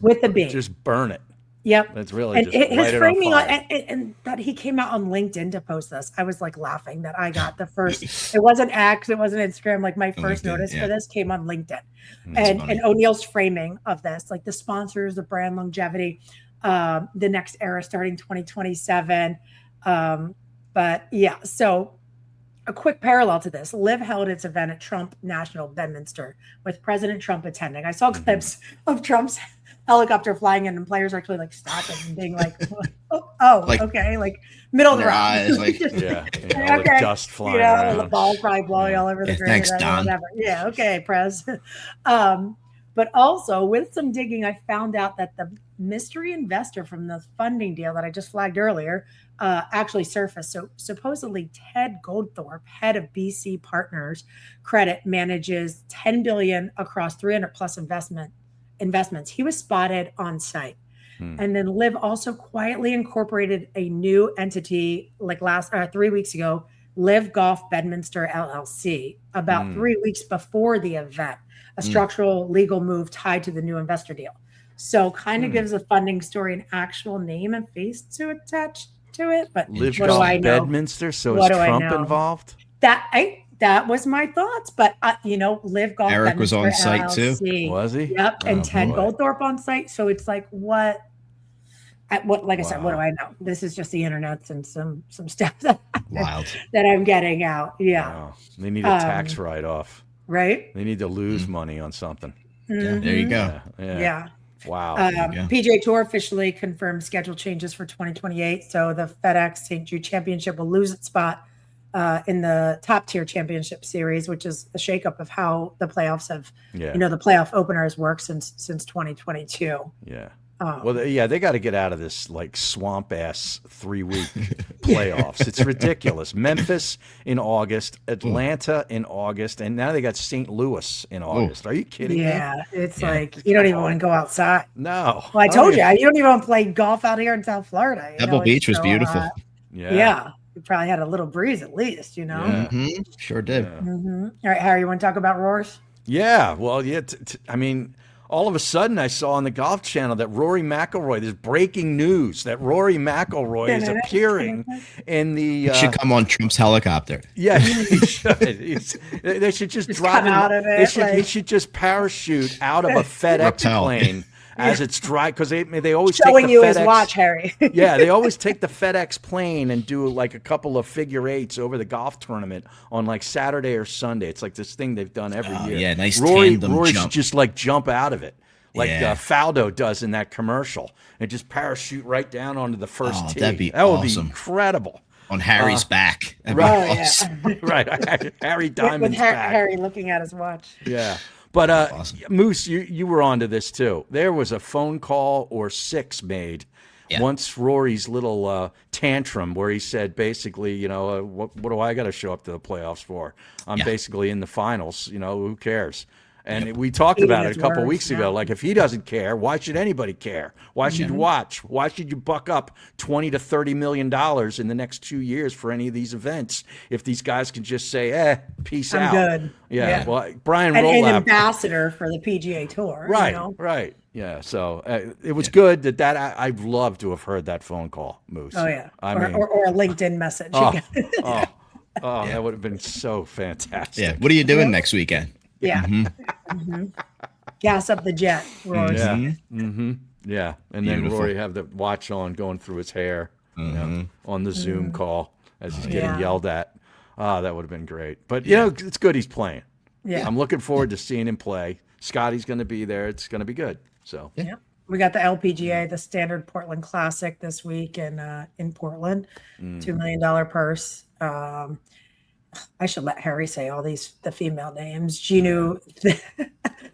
With a B. Just burn it. Yep. That's really just his framing and that he came out on LinkedIn to post this. I was like laughing that I got the first. It wasn't X, it wasn't Instagram. Like my first notice for this came on LinkedIn, and O'Neill's framing of this, like the sponsors, the brand longevity, the next era starting 2027. But yeah, so a quick parallel to this: Liv held its event at Trump National Bedminster with President Trump attending. I saw clips of Trump's helicopter flying in and players actually like stopping and being like, okay, like middle of the road. Eyes, like, the dust flying around. The ball probably blowing all over the ground. Thanks, Don. Yeah, okay, Prez. But also with some digging, I found out that the mystery investor from the funding deal that I just flagged earlier actually surfaced. So supposedly Ted Goldthorpe, head of BC Partners Credit, manages $10 billion across 300 plus investments. He was spotted on site. And then Liv also quietly incorporated a new entity like 3 weeks ago, Liv Golf Bedminster LLC, about 3 weeks before the event, a structural legal move tied to the new investor deal. So kind of gives the funding story an actual name and face to attach to it. But Liv what Golf do I know? Bedminster. So is Trump involved? That was my thoughts, but Liv Golf. Eric was on site LLC. too. Was he? Yep, and Ted Goldthorpe on site. So it's like, what? Like I said, what do I know? This is just the internet and some stuff that I'm getting out. Yeah, wow. They need a tax write-off. Right? They need to lose money on something. Yeah, there you go. Yeah. Wow. PGA Tour officially confirmed schedule changes for 2028. So the FedEx St. Jude Championship will lose its spot in the top tier championship series, which is a shakeup of how the playoffs have, the playoff openers work since 2022. Yeah. Well, they got to get out of this like swamp ass 3-week playoffs. It's ridiculous. Memphis in August, Atlanta in August, and now they got St. Louis in August. Are you kidding me? Yeah, it's like you don't even want to go outside. No. Well, I told you, you don't even want to play golf out here in South Florida. Pebble Beach was beautiful. Yeah. You probably had a little breeze at least, Sure did. All right, Harry, you want to talk about roars? Yeah. Well, I mean, all of a sudden I saw on the Golf Channel that Rory McIlroy, there's breaking news that Rory McIlroy is appearing in the... He should come on Trump's helicopter. Yeah, he should. They should just drop him out of it. He should just parachute out of a FedEx plane as it's dry, because they always showing take the you FedEx, his watch, Harry. Yeah, they always take the FedEx plane and do like a couple of figure eights over the golf tournament on like Saturday or Sunday. It's like this thing they've done every year. Yeah, nice Rory tandem should jump. just like jump out of it. like Yeah. Faldo does in that commercial, and just parachute right down onto the first tee. That'd be that would awesome. be incredible. On Harry's back. That'd be Right. awesome. Right, Harry with Diamond's back. Harry looking at his watch. Yeah. But Awesome. Moose, you were onto this too. There was a phone call or 6 made once Rory's little tantrum where he said basically, you know, what do I got to show up to the playoffs for? I'm basically in the finals. You know, who cares? And we talked about it a couple weeks ago. Like, if he doesn't care, why should anybody care? Why should you watch? Why should you buck up $20 to $30 million in the next 2 years for any of these events if these guys can just say, peace out? I'm good. Yeah. Well, Brian And an Rolap. ambassador for the PGA Tour. Right. You know? Right. Yeah. So it was good that I'd love to have heard that phone call, Moose. Oh, yeah. I or, mean, or a LinkedIn message. that would have been so fantastic. Yeah. What are you doing next weekend? Yeah. Mm-hmm. Gas up the jet, Rory. Yeah. Mm-hmm. Yeah. And then Beautiful. Rory have the watch on going through his hair you know, on the Zoom call as he's getting yelled at. That would have been great. But, you know, it's good he's playing. Yeah. I'm looking forward to seeing him play. Scotty's going to be there. It's going to be good. So, Yeah. We got the LPGA, the Standard Portland Classic this week in Portland. $2 million purse. I should let Harry say all the female names. Ginu.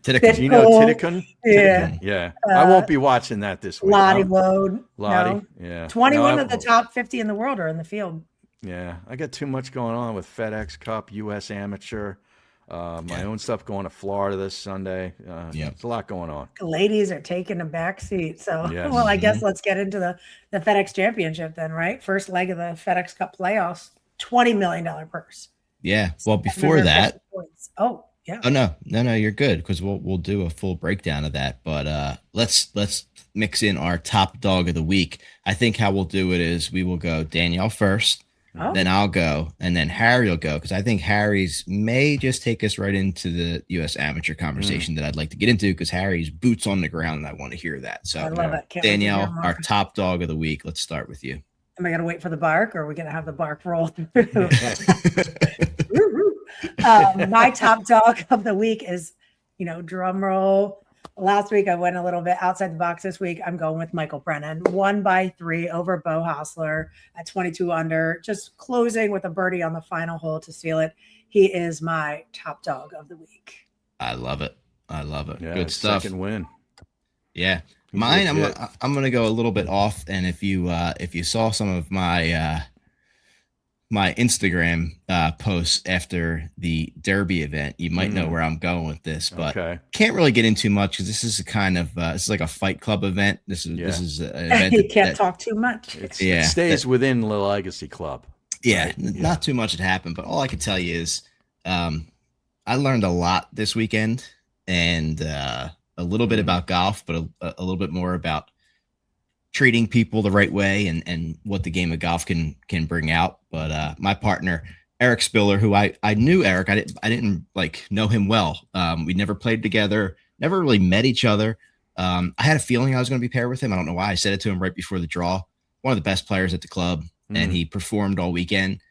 Titicum. Gino Titicum? Yeah. Yeah. I won't be watching that this week. Lottie Woad. Lottie. No. Yeah. 21 No, of the top 50 in the world are in the field. Yeah. I got too much going on with FedEx Cup, U.S. Amateur, my own stuff going to Florida this Sunday. It's a lot going on. The ladies are taking a back seat. So, Yes. well, I guess let's get into the FedEx Championship then, right? First leg of the FedEx Cup playoffs, $20 million purse. Yeah. Well, before that. Points. Oh, yeah. Oh no, you're good because we'll do a full breakdown of that. But let's mix in our top dog of the week. I think how we'll do it is we will go Danielle first, then I'll go, and then Harry will go because I think Harry's may just take us right into the U.S. Amateur conversation that I'd like to get into because Harry's boots on the ground and I want to hear that. So I love it. Can't wait to hear Danielle, more. our top dog of the week. Let's start with you. Am I going to wait for the bark or are we going to have the bark roll through? My top dog of the week is, drum roll. Last week I went a little bit outside the box. This week I'm going with Michael Brennan. 1-by-3 over Bo Hostler at 22 under, just closing with a birdie on the final hole to seal it. He is my top dog of the week. I love it. Yeah, Good stuff. Second win. Yeah. Mine, legit. I'm gonna go a little bit off, and if you saw some of my my Instagram posts after the Derby event, you might know where I'm going with this, but can't really get into much because this is a kind of this is like a Fight Club event. This is an event You can't talk too much. It stays within the Legacy Club. Yeah, not too much had happened, but all I can tell you is I learned a lot this weekend, and a little bit about golf, but a little bit more about treating people the right way and what the game of golf can bring out. But my partner, Eric Spiller, who I knew Eric, I didn't like know him well. We never played together, never really met each other. I had a feeling I was going to be paired with him. I don't know why. I said it to him right before the draw. One of the best players at the club, and he performed all weekend.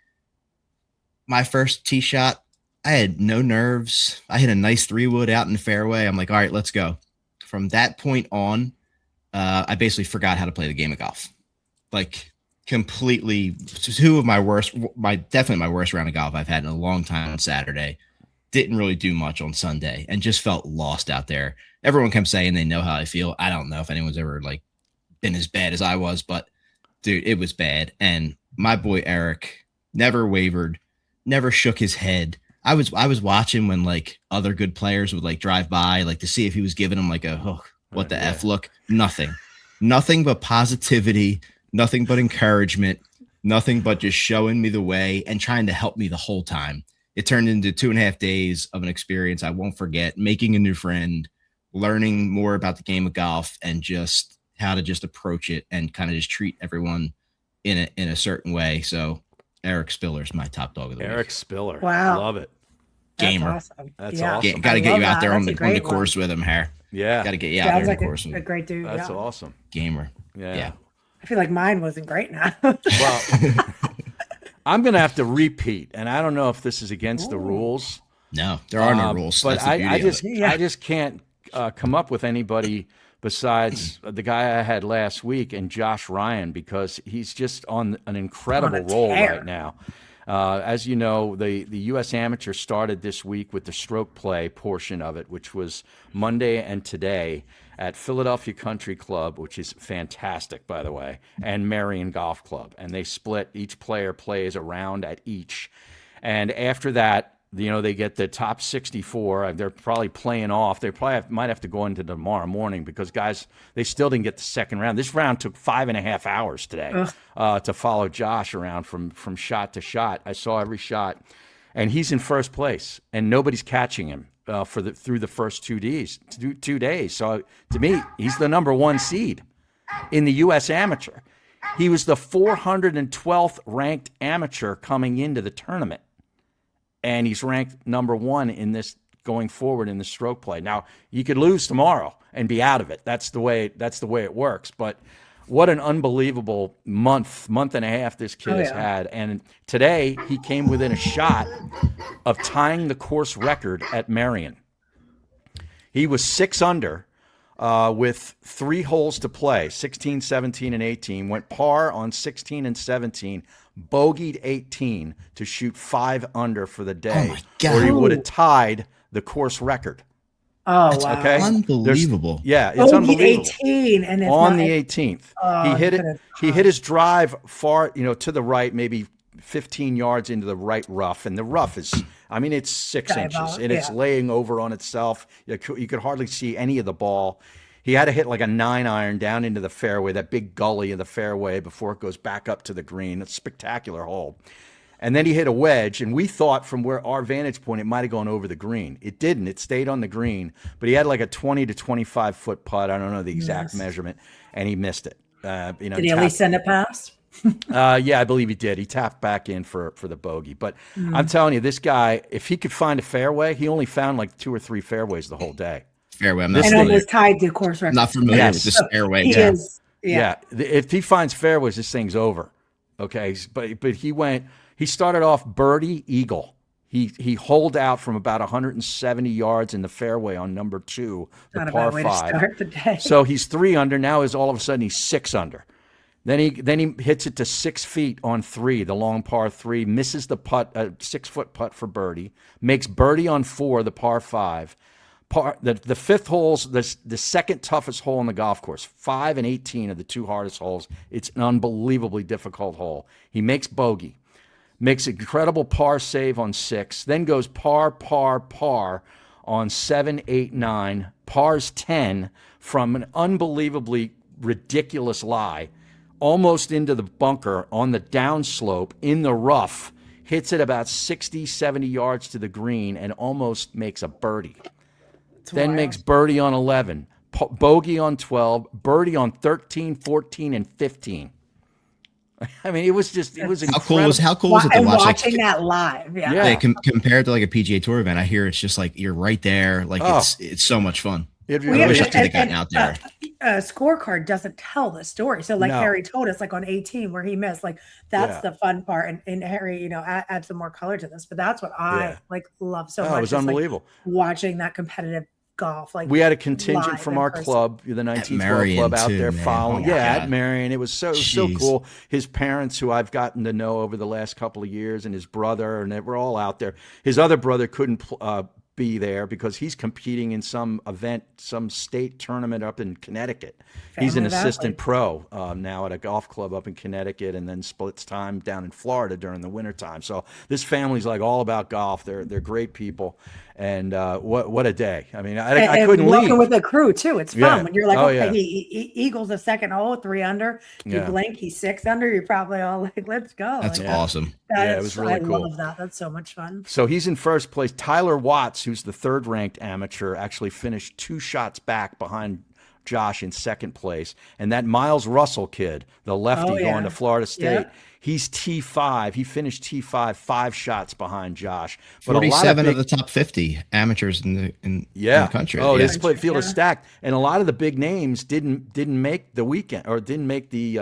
My first tee shot, I had no nerves. I hit a nice 3-wood out in the fairway. I'm like, all right, let's go. From that point on, I basically forgot how to play the game of golf. Like completely, definitely my worst round of golf I've had in a long time on Saturday. Didn't really do much on Sunday and just felt lost out there. Everyone kept saying they know how I feel. I don't know if anyone's ever like been as bad as I was, but dude, it was bad. And my boy Eric never wavered, never shook his head. I was watching when like other good players would like drive by, like to see if he was giving them like a what the F look. Nothing but positivity, nothing but encouragement, nothing but just showing me the way and trying to help me the whole time. It turned into 2.5 days of an experience I won't forget, making a new friend, learning more about the game of golf and just how to just approach it and kind of just treat everyone in a certain way. So Eric Spiller is my top dog of the week. Eric Spiller. Wow. Love it. Gamer. That's awesome. That's awesome. Got to get you out there on That's the a great course with him, Harry. Yeah. Got to get you out Sounds there like on the course with a him. great dude. That's yeah. awesome. Gamer. Yeah. I feel like mine wasn't great now. Well, I'm going to have to repeat, and I don't know if this is against the rules. No, there are no rules. But That's the beauty of it. I just can't come up with anybody besides the guy I had last week and Josh Ryan, because he's just on an incredible roll right now. As you know, the U.S. Amateur started this week with the stroke play portion of it, which was Monday and today at Philadelphia Country Club, which is fantastic, by the way, and Merion Golf Club. And they split. Each player plays a round at each. And after that, they get the top 64. They're probably playing off. They probably might have to go into tomorrow morning because, guys, they still didn't get the second round. This round took 5.5 hours today to follow Josh around from shot to shot. I saw every shot, and he's in first place, and nobody's catching him through the first 2 days. 2 days. So to me, he's the number 1 seed in the U.S. Amateur. He was the 412th ranked amateur coming into the tournament. And he's ranked number 1 in this going forward in the stroke play. Now, you could lose tomorrow and be out of it. That's the way it works. But what an unbelievable month and a half this kid has had. And today he came within a shot of tying the course record at Merion. He was 6 under with 3 holes to play, 16, 17, and 18. Went par on 16 and 17. Bogeyed 18 to shoot 5 under for the day, or he would have tied the course record. Oh, wow. Okay, unbelievable. It's unbelievable. 18 and it's on the 18th, Oh, he hit it. He hit his drive far, to the right, maybe 15 yards into the right rough, and the rough is, it's 6 inches, and it's laying over on itself. You could hardly see any of the ball. He had to hit like a 9-iron down into the fairway, that big gully in the fairway before it goes back up to the green. It's a spectacular hole. And then he hit a wedge, and we thought from where our vantage point, it might have gone over the green. It didn't. It stayed on the green. But he had like a 20 to 25-foot putt. I don't know the exact measurement, and he missed it. Did he at least send it past? Yeah, I believe he did. He tapped back in for the bogey. But I'm telling you, this guy, if he could find a fairway, he only found like 2 or 3 fairways the whole day. Fairway. And almost tied the course record. Not familiar with this fairway. He is. Yeah. If he finds fairways, this thing's over. Okay. But he started off birdie eagle. He holed out from about 170 yards in the fairway on number 2, the Not a par bad way 5. to start the day. So he's 3 under. Now all of a sudden he's 6 under. Then he hits it to 6 feet on 3, the long par 3, misses the putt, 6-foot putt for birdie, makes birdie on 4, the par 5. The 5th hole's the second toughest hole on the golf course. 5 and 18 are the 2 hardest holes. It's an unbelievably difficult hole. He makes bogey, makes incredible par save on 6, then goes par on 7, 8, 9, pars 10 from an unbelievably ridiculous lie, almost into the bunker on the downslope in the rough, hits it about 60, 70 yards to the green and almost makes a birdie. Then makes birdie on 11, bogey on 12, birdie on 13, 14, and 15. It was incredible. How cool was it to watch watching that live? Compared to like a PGA Tour event, I hear it's just like you're right there. Like it's so much fun. I wish I could have gotten out there. A scorecard doesn't tell the story. So Harry told us, like on 18 where he missed, like that's the fun part. And Harry, add some more color to this. But that's what I love so much. It was unbelievable. Watching that competitive golf. Like we had a contingent from our club, the 19th Club out there following. At Merion. It was so cool. His parents, who I've gotten to know over the last couple of years, and his brother, and they were all out there. His other brother couldn't be there because he's competing in some event, some state tournament up in Connecticut. He's an assistant pro now at a golf club up in Connecticut, and then splits time down in Florida during the wintertime. So this family's like all about golf. They're great people. And what a day. I couldn't leave. With the crew too. It's fun when you're like, he eagles the second hole, 3 under. You blink, he's 6 under. You're probably all like, let's go. That's awesome. It was really cool. I love that. That's so much fun. So he's in first place. Tyler Watts, who's the 3rd ranked amateur, actually finished 2 shots back behind Josh in 2nd place. And that Miles Russell kid, the lefty going to Florida State, he's T5. He finished T5, 5 shots behind Josh. But 47 of the top 50 amateurs in the country. Oh, this field is stacked. And a lot of the big names didn't make the weekend, or didn't make the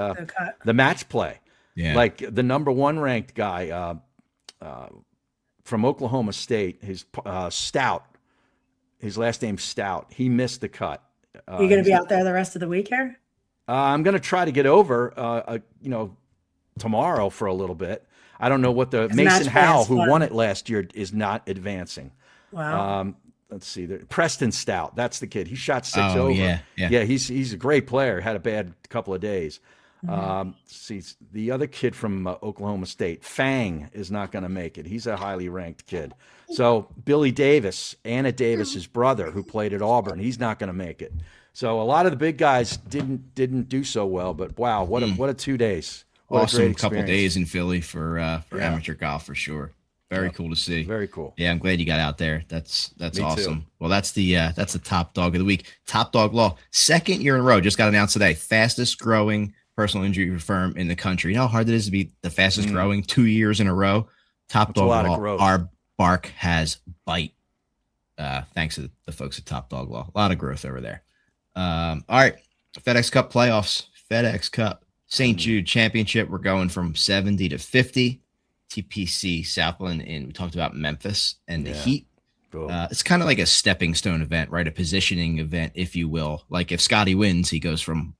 match play. Yeah. Like the number 1 ranked guy from Oklahoma State, his Stout. His last name's Stout. He missed the cut. You going to be out there the rest of the week here? I'm going to try to get over, tomorrow for a little bit. I don't know what the Mason Howell, who won it last year, is not advancing. Wow. Let's see. Preston Stout. That's the kid. He shot 6 over. Yeah. He's a great player. Had a bad couple of days. See, the other kid from Oklahoma State, Fang, is not going to make it. He's a highly ranked kid. So Billy Davis, Anna Davis's brother, who played at Auburn, he's not going to make it. So a lot of the big guys didn't do so well. But wow, what a 2 days! What Awesome a great couple experience. days in Philly for amateur golf for sure. Very cool to see. Very cool. Yeah, I'm glad you got out there. That's Me awesome. too. Well, that's the top dog of the week. Top Dog Law, second year in a row, just got announced today. Fastest growing personal injury firm in the country. You know how hard it is to be the fastest growing 2 years in a row? Top That's Dog a lot of Law, growth. our bark has bite. Thanks to the folks at Top Dog Law. A lot of growth over there. All right, FedEx Cup playoffs. FedEx Cup St. Jude Championship. We're going from 70 to 50. TPC Southland, and we talked about Memphis and the Heat. Cool. It's kind of like a stepping stone event, right? A positioning event, if you will. Like if Scotty wins, he goes from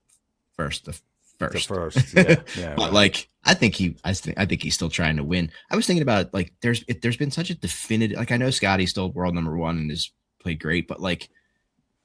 first to first. The first, yeah. But like, I think he's still trying to win. I was thinking about like, there's been such a definitive, like I know Scotty's still world number one and has played great, but like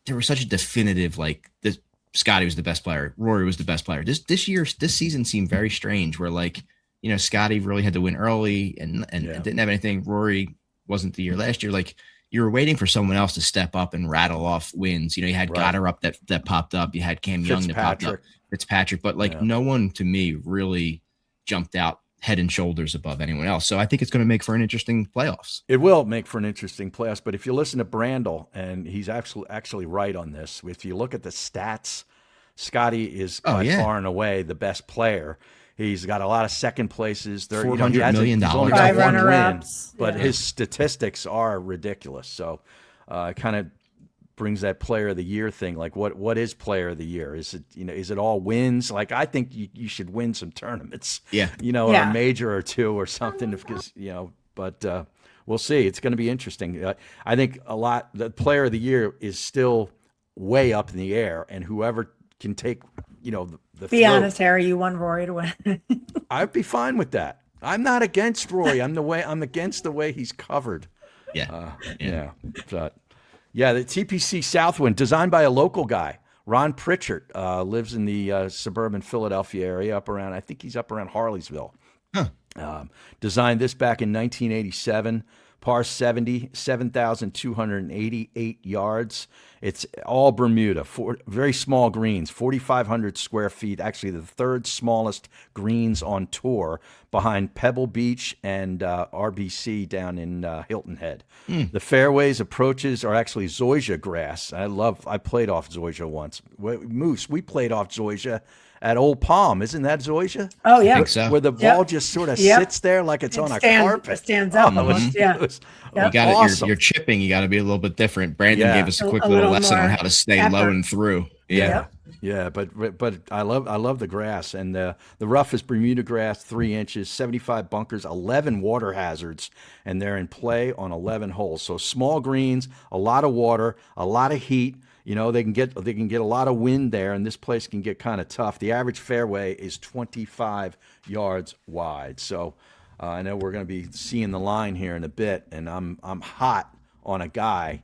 there was such a definitive, like this Scotty was the best player, Rory was the best player. This season seemed very strange, where like, you know, Scotty really had to win early and didn't have anything. Rory wasn't the year last year. Like you were waiting for someone else to step up and rattle off wins. You know, you had Goddard up that popped up. You had Cam Young that popped up. Fitzpatrick, but like no one to me really jumped out head and shoulders above anyone else. So I think it's going to make for an interesting playoffs. It will make for an interesting playoffs. But if you listen to Brandel, and he's actually right on this, if you look at the stats, Scotty is by far and away the best player. He's got a lot of second places. $400 million. He's only Five got one win, runner-ups. but his statistics are ridiculous. So it kind of brings that player of the year thing. Like what is player of the year? Is it all wins? Like I think you should win some tournaments. Or a major or two or something. Because but we'll see. It's going to be interesting. I think the player of the year is still way up in the air, and whoever can take Be honest, Harry, you want Rory to win. I'd be fine with that. I'm not against Rory. I'm against the way he's covered. But the TPC Southwind, designed by a local guy, Ron Pritchard, lives in the suburban Philadelphia area, I think he's up around Harleysville. Designed this back in 1987. Par 70, 7,288 yards. It's all Bermuda, very small greens, 4,500 square feet, actually the third smallest greens on tour behind Pebble Beach and RBC down in Hilton Head. The fairways approaches are actually zoysia grass. I played off zoysia once. Moose, we played off zoysia at Old Palm. Isn't that zoysia? Oh, yeah. I think so. Where the ball just sort of sits there like it's on a carpet. It stands up almost, You got awesome. You're chipping. You got to be a little bit different. Brandon gave us a quick A little little lesson on more how to stay effort. low and through. Yeah, but I love the grass, and the rough is Bermuda grass, 3 inches, 75 bunkers, 11 water hazards, and they're in play on 11 holes. So small greens, a lot of water, a lot of heat. They can get a lot of wind there, and this place can get kind of tough. The average fairway is 25 yards wide. So I know we're going to be seeing the line here in a bit, and I'm hot on a guy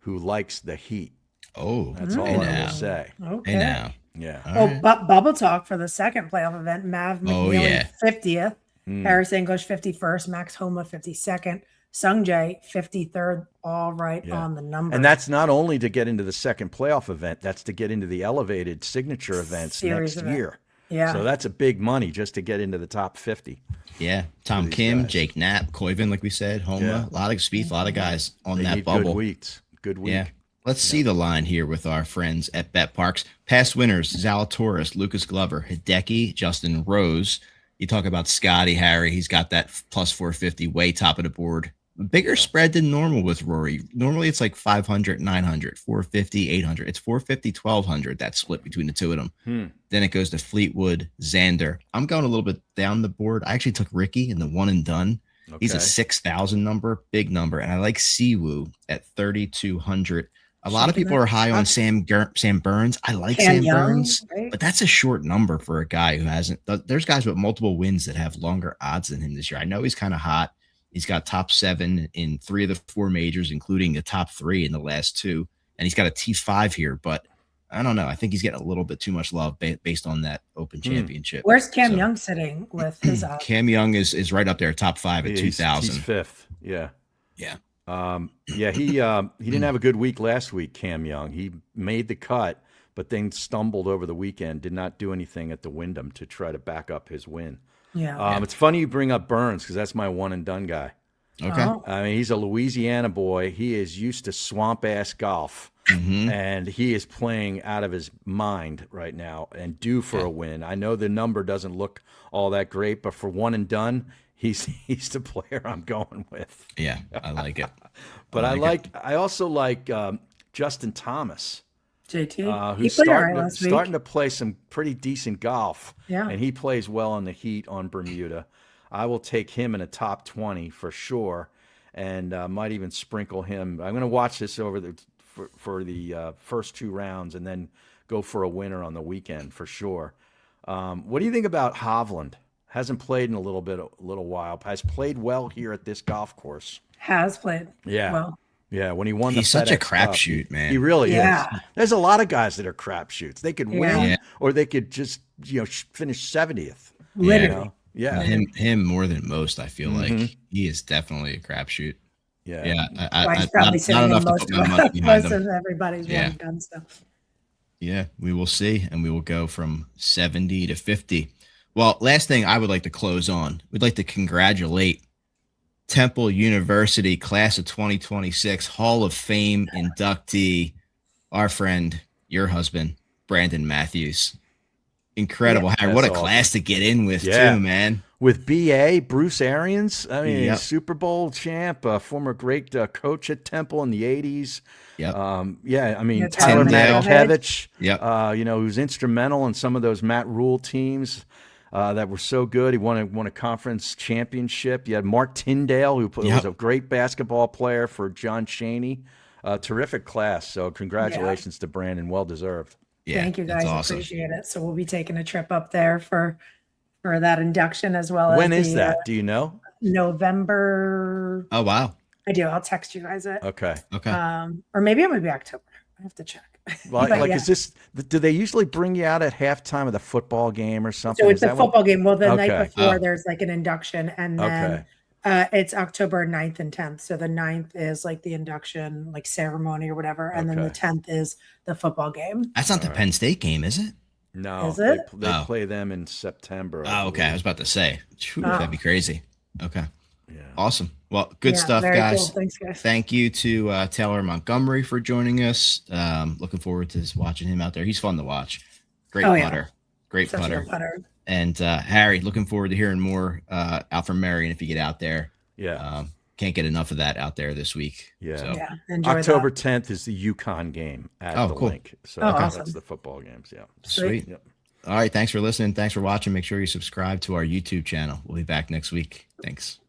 who likes the heat. Oh, That's all I will say. Okay. Hey now. Yeah. But Bubble Talk for the second playoff event. Mav McNeely, 50th. Harris English, 51st. Max Homa, 52nd. Sung Jae, 53rd. All right on the number. And that's not only to get into the second playoff event, that's to get into the elevated signature events Series next event. year. Yeah. So that's a big money just to get into the top 50. Yeah. Tom Kim, guys. Jake Knapp, Koiven, like we said, Homa, a lot of Spieth, a lot of guys on They that need bubble. good weeks. Good week. Yeah. Let's see the line here with our friends at Bet Parx. Past winners: Zalatoris, Lucas Glover, Hideki, Justin Rose. You talk about Scotty, Harry. He's got that plus 450 way top of the board. Bigger spread than normal with Rory. Normally it's like 500, 900, 450, 800. It's 450, 1200, that split between the two of them. Then it goes to Fleetwood, Xander. I'm going a little bit down the board. I actually took Ricky in the one and done. He's a Okay. 6,000 number, big number. And I like Siwoo at 3,200. A lot of Shaking people that are high on up. Sam Burns. I like Cam Sam Young, Burns, right? but that's a short number for a guy who hasn't. There's guys with multiple wins that have longer odds than him this year. I know he's kind of hot. He's got top 7 in 3 of the 4 majors, including the top 3 in the last 2. And he's got a T5 here, but I don't know. I think he's getting a little bit too much love based on that Open Championship. Where's Cam So, Young sitting with his odds? Cam Young is right up there, top 5 at He's 2,000. 5th. Yeah. Yeah. Yeah, he didn't have a good week last week, Cam Young. He made the cut, but then stumbled over the weekend, did not do anything at the Wyndham to try to back up his win. Yeah. It's funny you bring up Burns because that's my one and done guy. Okay. Oh, I mean, he's a Louisiana boy. He is used to swamp ass golf, and he is playing out of his mind right now and due for a win. I know the number doesn't look all that great, but for one and done, he's the player I'm going with. Yeah, I like it. But it. I also like Justin Thomas, JT. He who's played all right last week. starting to play some pretty decent golf. Yeah. And he plays well on the heat on Bermuda. I will take him in a top 20 for sure, and might even sprinkle him. I'm going to watch this over for the first 2 rounds and then go for a winner on the weekend for sure. What do you think about Hovland? Hasn't played in a little while. Has played well here at this golf course. Has played. Yeah. Well, Yeah, when he won He's the such a FedEx Cup, crapshoot, man. He really Yeah. is. There's a lot of guys that are crapshoots. They could win Yeah. or they could just finish 70th. literally. Yeah. Him more than most. I feel like he is definitely a crapshoot. Yeah. Yeah, Why he's probably not sitting in enough to most put my money behind of him. everybody's Yeah. one done stuff. Yeah, we will see, and we will go from 70 to 50. Well, last thing I would like to close on, we'd like to congratulate Temple University class of 2026 Hall of Fame inductee, our friend, your husband, Brandon Matthews. Incredible. Yeah, Harry, what a that's awesome. class to get in with, Yeah. too, man. With BA, Bruce Arians, I mean, Yep. Super Bowl champ, former great coach at Temple in the 80s. Yep. Yeah, I mean, Yeah, Tyler Tim Dale. Matakevich, Yep. who's instrumental in some of those Matt Rule teams that were so good. He won a conference championship. You had Mark Tyndale, who was a great basketball player for John Chaney. Terrific class. So congratulations to Brandon. Well deserved. Yeah, Thank you that's guys. awesome. Appreciate it. So we'll be taking a trip up there for that induction as well. When as is that? Do you know? November. Oh, wow. I do. I'll text you guys it. Okay. Okay. Or maybe it might be October. I have to check. Like, But yeah. is this? Do they usually bring you out at halftime of the football game or something? So it's Is a that what- football game. Well, the night Okay. before Oh. there's like an induction, and then Okay. it's October 9th and 10th. So the 9th is like the induction, like ceremony or whatever, and then the Okay. 10th is the football game. That's not the Penn State game, is it? No, Is it? they Oh. play them in September. Oh, okay. I was about to say. Phew, that'd be crazy. Okay. Yeah. Awesome. Well, good Yeah, stuff, very guys. cool. Thanks, guys. Thank you to Taylor Montgomery for joining us. Looking forward to watching him out there. He's fun to watch. Great Oh, yeah. putter. Great Such a putter. good putter. And Harry, looking forward to hearing more out from Merion if you get out there. Yeah. Can't get enough of that out there this week. Yeah. So, Yeah, enjoy October that. 10th is the UConn game at Oh, the cool. link. So Oh, that's awesome. the football games. Yeah. sweet. Yep. All right. Thanks for listening. Thanks for watching. Make sure you subscribe to our YouTube channel. We'll be back next week. Thanks.